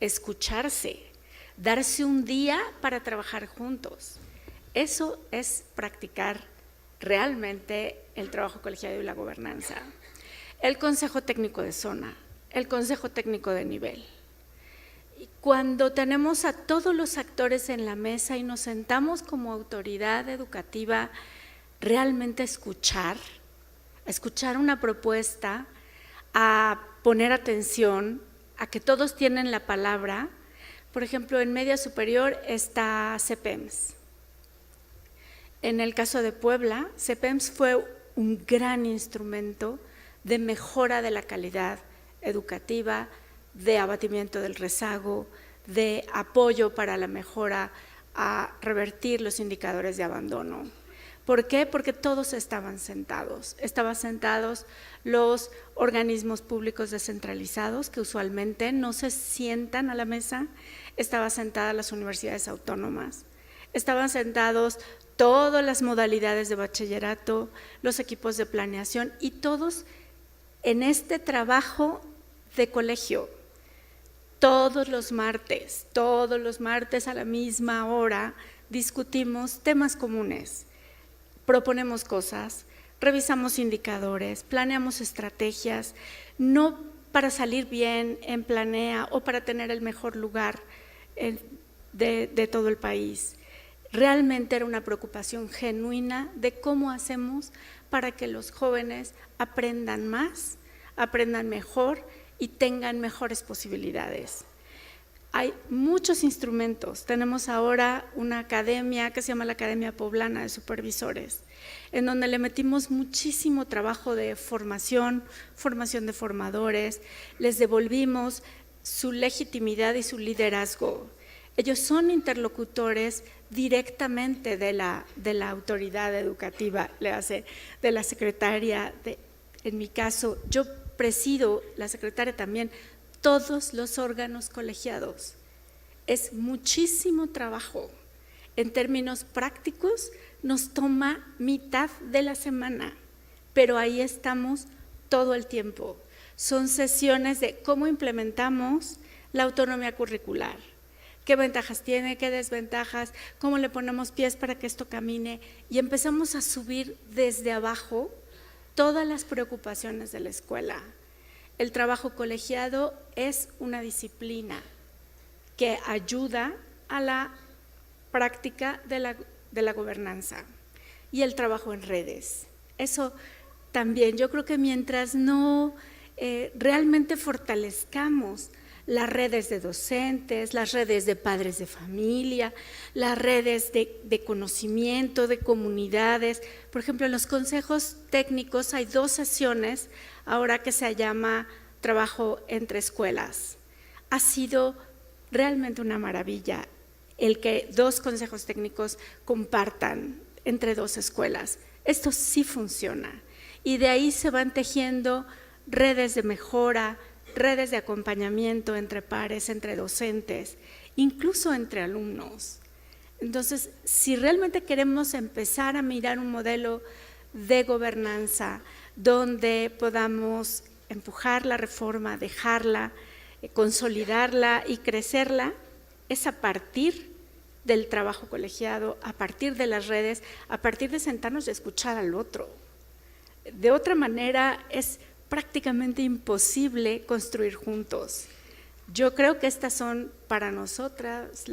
escucharse, darse un día para trabajar juntos. Eso es practicar realmente el trabajo colegiado y la gobernanza. El Consejo Técnico de Zona, el Consejo Técnico de Nivel. Y cuando tenemos a todos los actores en la mesa y nos sentamos como autoridad educativa realmente a escuchar una propuesta, a poner atención, a que todos tienen la palabra. Por ejemplo, en media superior está CEPEMS. En el caso de Puebla, CEPEMS fue un gran instrumento de mejora de la calidad educativa, de abatimiento del rezago, de apoyo para la mejora a revertir los indicadores de abandono. ¿Por qué? Porque todos estaban sentados los organismos públicos descentralizados, que usualmente no se sientan a la mesa, estaban sentadas las universidades autónomas, estaban sentados todas las modalidades de bachillerato, los equipos de planeación y todos en este trabajo de colegio. Todos los martes a la misma hora discutimos temas comunes, proponemos cosas, revisamos indicadores, planeamos estrategias, no para salir bien en Planea o para tener el mejor lugar de todo el país. Realmente era una preocupación genuina de cómo hacemos para que los jóvenes aprendan más, aprendan mejor y tengan mejores posibilidades. hay muchos instrumentos. Tenemos ahora una academia que se llama la Academia Poblana de Supervisores, en donde le metimos muchísimo trabajo de formación de formadores, les devolvimos su legitimidad y su liderazgo. Ellos son interlocutores directamente de la autoridad educativa, de la secretaria, en mi caso, yo presido, la secretaria también, todos los órganos colegiados. Es muchísimo trabajo. En términos prácticos, nos toma mitad de la semana, pero ahí estamos todo el tiempo. Son sesiones de cómo implementamos la autonomía curricular, qué ventajas tiene, qué desventajas, cómo le ponemos pies para que esto camine, y empezamos a subir desde abajo todas las preocupaciones de la escuela. El trabajo colegiado es una disciplina que ayuda a la práctica de la gobernanza, y el trabajo en redes. Eso también, yo creo que mientras no realmente fortalezcamos las redes de docentes, las redes de padres de familia, las redes de conocimiento, de comunidades. Por ejemplo, en los consejos técnicos hay 2 sesiones ahora que se llama trabajo entre escuelas. Ha sido realmente una maravilla el que 2 consejos técnicos compartan entre 2 escuelas. Esto sí funciona, y de ahí se van tejiendo redes de mejora, redes de acompañamiento entre pares, entre docentes, incluso entre alumnos. Entonces, si realmente queremos empezar a mirar un modelo de gobernanza donde podamos empujar la reforma, dejarla, consolidarla y crecerla, es a partir del trabajo colegiado, a partir de las redes, a partir de sentarnos y escuchar al otro. De otra manera, es prácticamente imposible construir juntos. Yo creo que estas son para nosotras,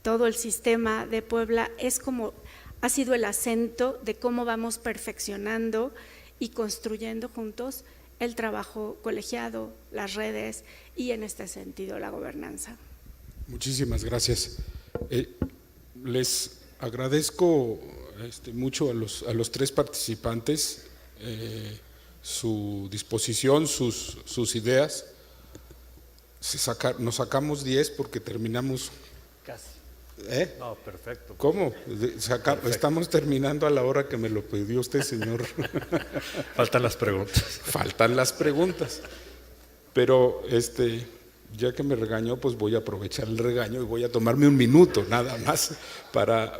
todo el sistema de Puebla ha sido el acento de cómo vamos perfeccionando y construyendo juntos el trabajo colegiado, las redes y en este sentido la gobernanza. Muchísimas gracias. Les agradezco mucho a los 3 participantes su disposición, sus ideas. Nos sacamos 10 porque terminamos. Casi. No, perfecto. ¿Cómo? Perfecto. Estamos terminando a la hora que me lo pidió usted, señor. Faltan las preguntas. Faltan las preguntas. Pero ya que me regañó, pues voy a aprovechar el regaño y voy a tomarme un minuto nada más para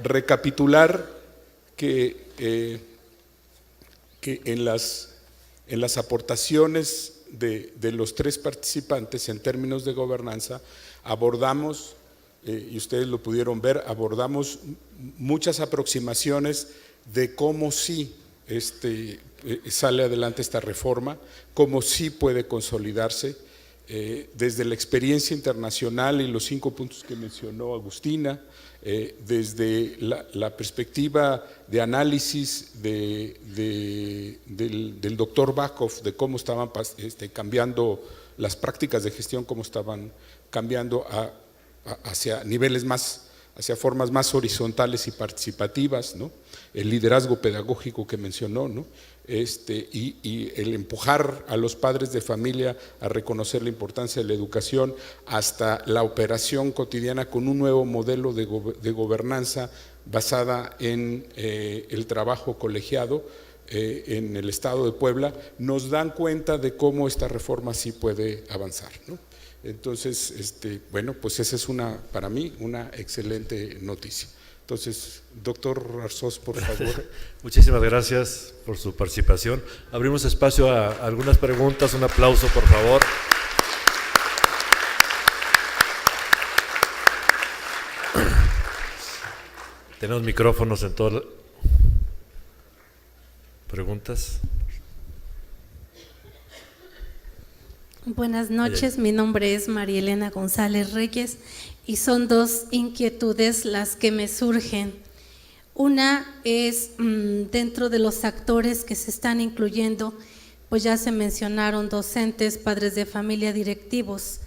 recapitular que en las aportaciones de los 3 participantes en términos de gobernanza abordamos, y ustedes lo pudieron ver, abordamos muchas aproximaciones de cómo sí sale adelante esta reforma, cómo sí puede consolidarse, desde la experiencia internacional y los 5 puntos que mencionó Agustina, desde la perspectiva de análisis del doctor Bakov, de cómo estaban cambiando las prácticas de gestión, cómo estaban cambiando hacia niveles hacia formas más horizontales y participativas, ¿no? El liderazgo pedagógico que mencionó, ¿no? Y el empujar a los padres de familia a reconocer la importancia de la educación, hasta la operación cotidiana con un nuevo modelo de gobernanza basada en el trabajo colegiado en el estado de Puebla, nos dan cuenta de cómo esta reforma sí puede avanzar, ¿no? Entonces, bueno, pues esa es para mí una excelente noticia. Entonces, doctor Arzós, por favor. Muchísimas gracias por su participación. Abrimos espacio a algunas preguntas. Un aplauso, por favor. Tenemos micrófonos en todo. ¿Preguntas? Buenas noches, mi nombre es María Elena González Reyes y son 2 inquietudes las que me surgen. Una es dentro de los actores que se están incluyendo, pues ya se mencionaron docentes, padres de familia, directivos.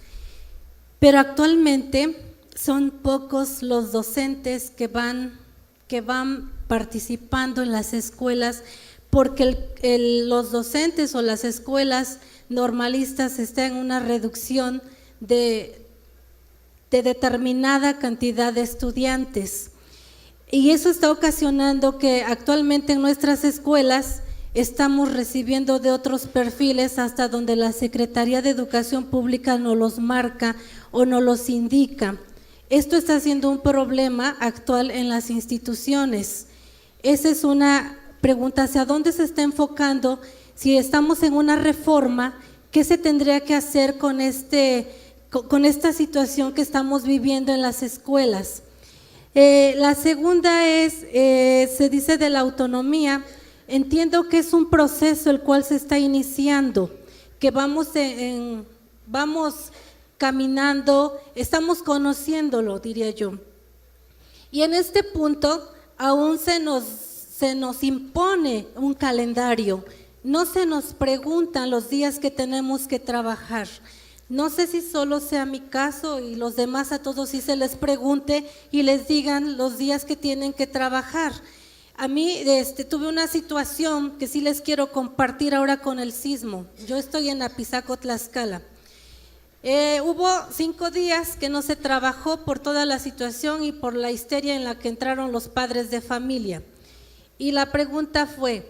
pero actualmente son pocos los docentes que van participando en las escuelas, porque los docentes o las escuelas normalistas están en una reducción de determinada cantidad de estudiantes. Y eso está ocasionando que actualmente en nuestras escuelas estamos recibiendo de otros perfiles hasta donde la Secretaría de Educación Pública nos los marca o nos los indica. Esto está siendo un problema actual en las instituciones. Esa es una pregunta, ¿hacia dónde se está enfocando? Si estamos en una reforma, ¿qué se tendría que hacer con esta situación que estamos viviendo en las escuelas? La segunda es, se dice de la autonomía. Entiendo que es un proceso el cual se está iniciando, que vamos caminando, estamos conociéndolo, diría yo. Y en este punto aún se nos impone un calendario, no se nos preguntan los días que tenemos que trabajar. No sé si solo sea mi caso y los demás a todos sí se les pregunte y les digan los días que tienen que trabajar. A mí tuve una situación que sí les quiero compartir ahora con el sismo. Yo estoy en Apizaco, Tlaxcala. Hubo 5 días que no se trabajó por toda la situación y por la histeria en la que entraron los padres de familia. Y la pregunta fue,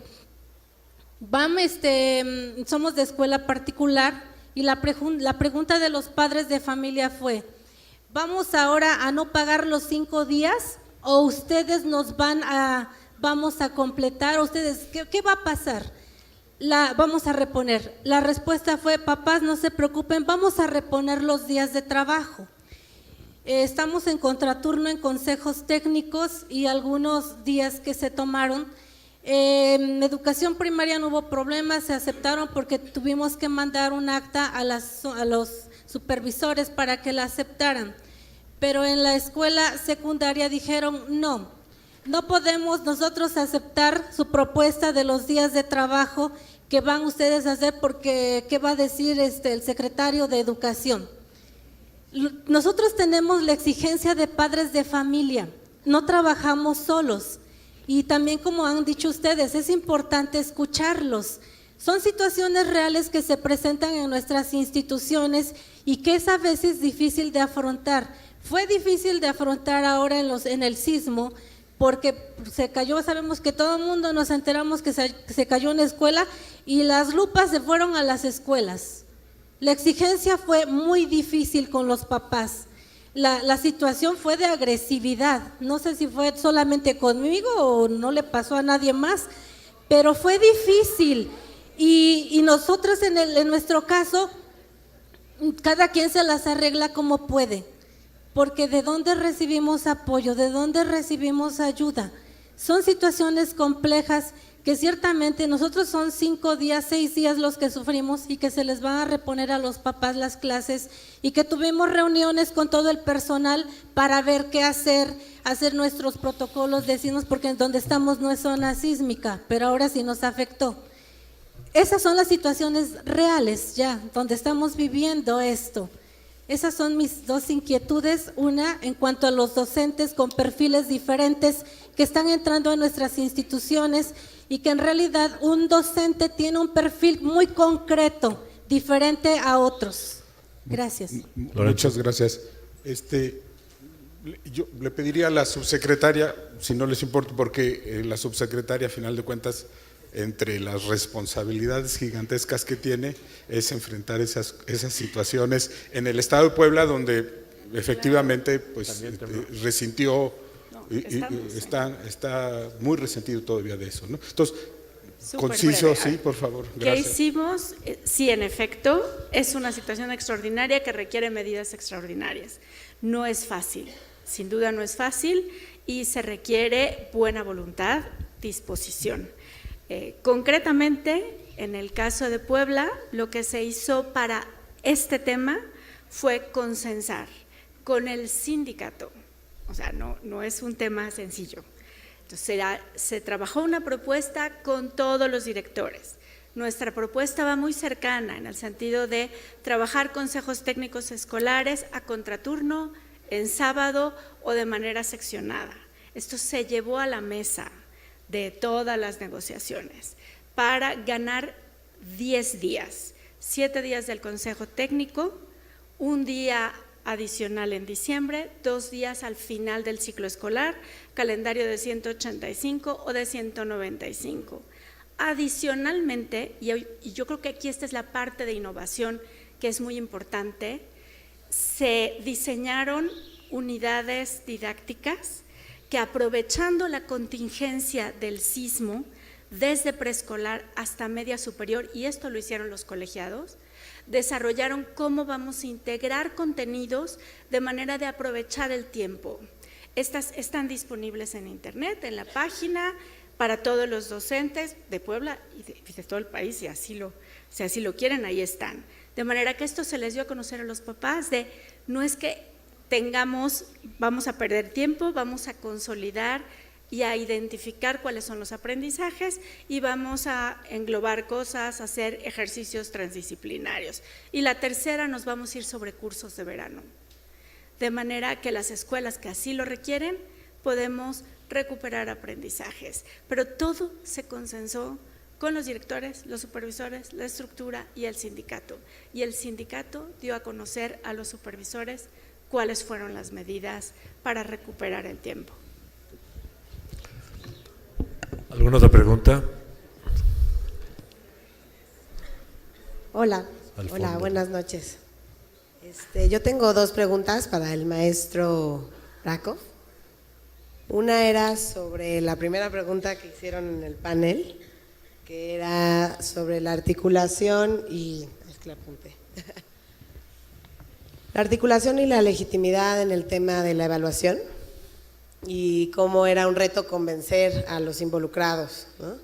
somos de escuela particular, y la pregunta de los padres de familia fue, ¿vamos ahora a no pagar los 5 días o ustedes vamos a completar? ¿Ustedes qué va a pasar? Vamos a reponer. La respuesta fue, papás, no se preocupen, vamos a reponer los días de trabajo. Estamos en contraturno en consejos técnicos y algunos días que se tomaron. En educación primaria no hubo problemas, se aceptaron porque tuvimos que mandar un acta a los supervisores para que la aceptaran. Pero en la escuela secundaria dijeron, no podemos nosotros aceptar su propuesta de los días de trabajo que van ustedes a hacer porque ¿qué va a decir el secretario de Educación? Nosotros tenemos la exigencia de padres de familia, no trabajamos solos. Y también, como han dicho ustedes, es importante escucharlos. Son situaciones reales que se presentan en nuestras instituciones y que es a veces difícil de afrontar. Fue difícil de afrontar ahora en el sismo porque se cayó, sabemos que todo el mundo nos enteramos que se cayó una escuela y las lupas se fueron a las escuelas. La exigencia fue muy difícil con los papás. La situación fue de agresividad, no sé si fue solamente conmigo o no le pasó a nadie más, pero fue difícil y nosotros en nuestro caso, cada quien se las arregla como puede, porque ¿de dónde recibimos apoyo? ¿De dónde recibimos ayuda? Son situaciones complejas que ciertamente nosotros son 5 días, 6 días los que sufrimos y que se les van a reponer a los papás las clases y que tuvimos reuniones con todo el personal para ver qué hacer nuestros protocolos, decimos porque en donde estamos no es zona sísmica, pero ahora sí nos afectó. Esas son las situaciones reales ya, donde estamos viviendo esto. Esas son mis 2 inquietudes, una en cuanto a los docentes con perfiles diferentes que están entrando a nuestras instituciones y que en realidad un docente tiene un perfil muy concreto, diferente a otros. Gracias. Muchas gracias. Yo le pediría a la subsecretaria, si no les importa, porque la subsecretaria, a final de cuentas, entre las responsabilidades gigantescas que tiene, es enfrentar esas situaciones en el estado de Puebla, donde efectivamente pues, resintió y está muy resentido todavía de eso, ¿no? Entonces, conciso, breve. Sí, por favor. Gracias. ¿Qué hicimos? Sí, en efecto, es una situación extraordinaria que requiere medidas extraordinarias. No es fácil, sin duda no es fácil y se requiere buena voluntad, disposición. Concretamente, en el caso de Puebla, lo que se hizo para este tema fue consensar con el sindicato. O sea, no es un tema sencillo. Entonces, se trabajó una propuesta con todos los directores, Nuestra propuesta va muy cercana en el sentido de trabajar consejos técnicos escolares a contraturno, en sábado o de manera seccionada. Esto se llevó a la mesa de todas las negociaciones para ganar 10 días, 7 días del consejo técnico, un día adicional en diciembre, 2 días al final del ciclo escolar, calendario de 185 o de 195. Adicionalmente, y yo creo que aquí esta es la parte de innovación que es muy importante, se diseñaron unidades didácticas que, aprovechando la contingencia del sismo desde preescolar hasta media superior, y esto lo hicieron los colegiados, desarrollaron cómo vamos a integrar contenidos de manera de aprovechar el tiempo. Estas están disponibles en internet, en la página, para todos los docentes de Puebla y de todo el país, si así lo quieren, ahí están. De manera que esto se les dio a conocer a los papás de no es que vamos a perder tiempo, vamos a consolidar y a identificar cuáles son los aprendizajes y vamos a englobar cosas, hacer ejercicios transdisciplinarios. Y la tercera, nos vamos a ir sobre cursos de verano, de manera que las escuelas que así lo requieren podemos recuperar aprendizajes, pero todo se consensó con los directores, los supervisores, la estructura y el sindicato. Y el sindicato dio a conocer a los supervisores cuáles fueron las medidas para recuperar el tiempo. ¿Alguna otra pregunta? Hola, buenas noches. Yo tengo 2 preguntas para el maestro Rakov. Una era sobre la primera pregunta que hicieron en el panel, que era sobre la articulación y… es que la apunté. La articulación y la legitimidad en el tema de la evaluación y cómo era un reto convencer a los involucrados, ¿no?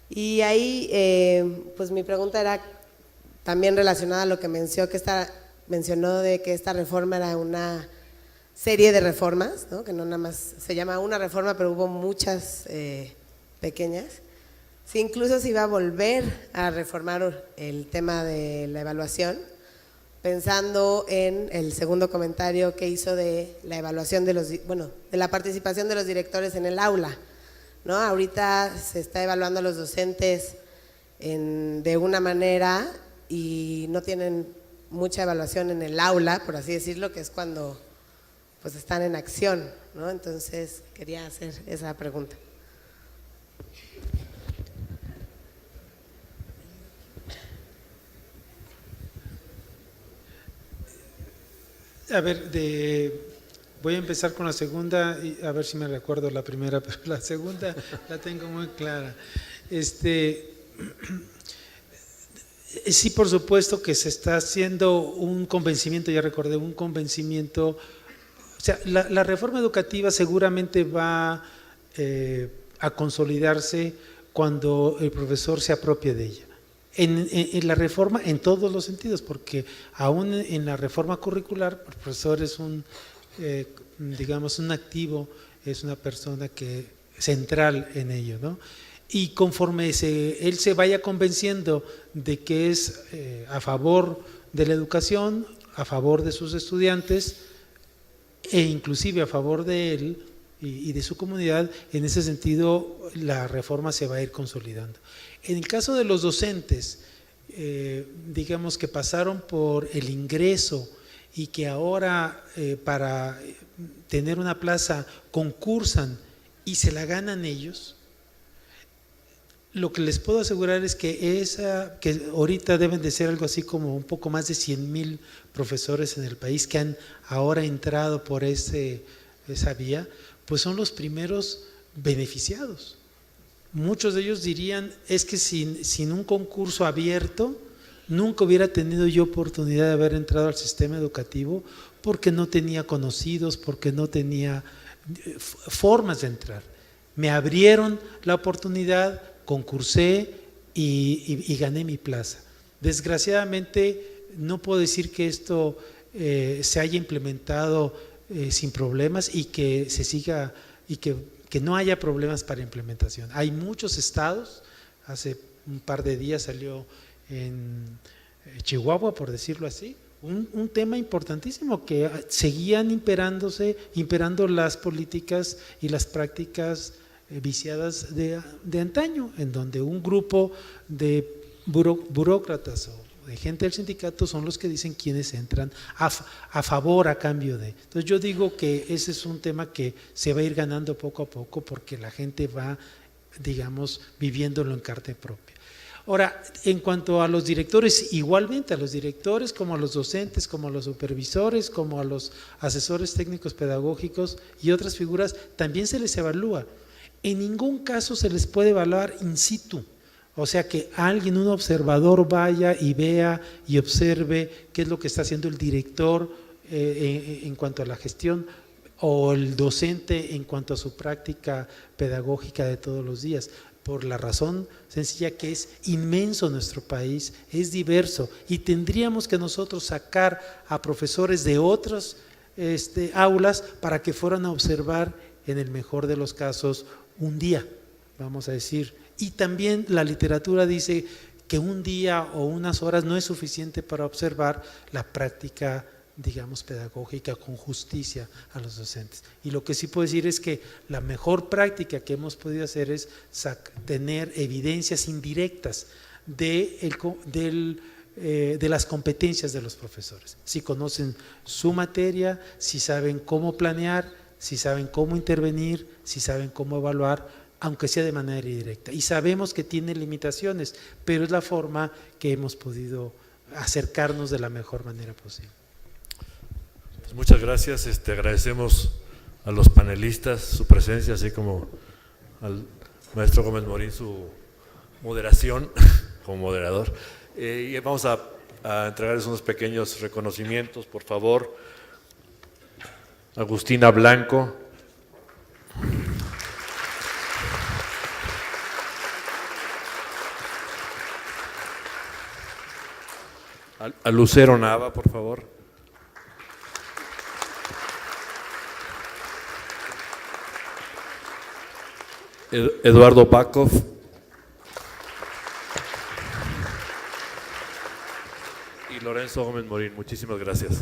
Y ahí, pues mi pregunta era también relacionada a lo que mencionó de que esta reforma era una serie de reformas, ¿no? Que no nada más se llama una reforma, pero hubo muchas pequeñas. Si incluso se iba a volver a reformar el tema de la evaluación, pensando en el segundo comentario que hizo de la evaluación de la participación de los directores en el aula, ¿no? Ahorita se está evaluando a los docentes de una manera y no tienen mucha evaluación en el aula, por así decirlo, que es cuando pues están en acción, ¿no? Entonces quería hacer esa pregunta. A ver, voy a empezar con la segunda y a ver si me recuerdo la primera, pero la segunda la tengo muy clara. Sí, por supuesto que se está haciendo un convencimiento, ya recordé, un convencimiento. O sea, la reforma educativa seguramente va a consolidarse cuando el profesor se apropie de ella. En la reforma en todos los sentidos, porque aún en la reforma curricular el profesor es digamos un activo, es una persona central en ello, ¿no? Y conforme él se vaya convenciendo de que es a favor de la educación, a favor de sus estudiantes e inclusive a favor de él y de su comunidad, en ese sentido la reforma se va a ir consolidando. En el caso de los docentes, digamos que pasaron por el ingreso y que ahora para tener una plaza concursan y se la ganan ellos, lo que les puedo asegurar es que ahorita deben de ser algo así como un poco más de 100,000 profesores en el país que han ahora entrado por esa vía, pues son los primeros beneficiados. Muchos de ellos dirían, es que sin un concurso abierto, nunca hubiera tenido yo oportunidad de haber entrado al sistema educativo porque no tenía conocidos, porque no tenía formas de entrar. Me abrieron la oportunidad, concursé y gané mi plaza. Desgraciadamente, no puedo decir que esto se haya implementado sin problemas y que se siga y que no haya problemas para implementación. Hay muchos estados, hace un par de días salió en Chihuahua, por decirlo así, un tema importantísimo, que seguían imperando las políticas y las prácticas viciadas de antaño, en donde un grupo de burócratas o de gente del sindicato son los que dicen quiénes entran a favor, a cambio de. Entonces yo digo que ese es un tema que se va a ir ganando poco a poco, porque la gente va, digamos, viviéndolo en carne propia. Ahora, en cuanto a los directores, igualmente a los directores, como a los docentes, como a los supervisores, como a los asesores técnicos pedagógicos y otras figuras, también se les evalúa. En ningún caso se les puede evaluar in situ. O sea, que alguien, un observador, vaya y vea y observe qué es lo que está haciendo el director en cuanto a la gestión, o el docente en cuanto a su práctica pedagógica de todos los días, por la razón sencilla que es inmenso nuestro país, es diverso, y tendríamos que nosotros sacar a profesores de otras aulas para que fueran a observar, en el mejor de los casos, un día, vamos a decir. Y también la literatura dice que un día o unas horas no es suficiente para observar la práctica, digamos, pedagógica con justicia a los docentes. Y lo que sí puedo decir es que la mejor práctica que hemos podido hacer es tener evidencias indirectas de las competencias de los profesores. Si conocen su materia, si saben cómo planear, si saben cómo intervenir, si saben cómo evaluar, aunque sea de manera indirecta. Y sabemos que tiene limitaciones, pero es la forma que hemos podido acercarnos de la mejor manera posible. Muchas gracias, agradecemos a los panelistas su presencia, así como al maestro Gómez Morín su moderación como moderador. Y vamos a entregarles unos pequeños reconocimientos, por favor. Agustina Blanco. A Lucero Nava, por favor. Eduardo Bakov. Y Lorenzo Gómez Morín, muchísimas gracias.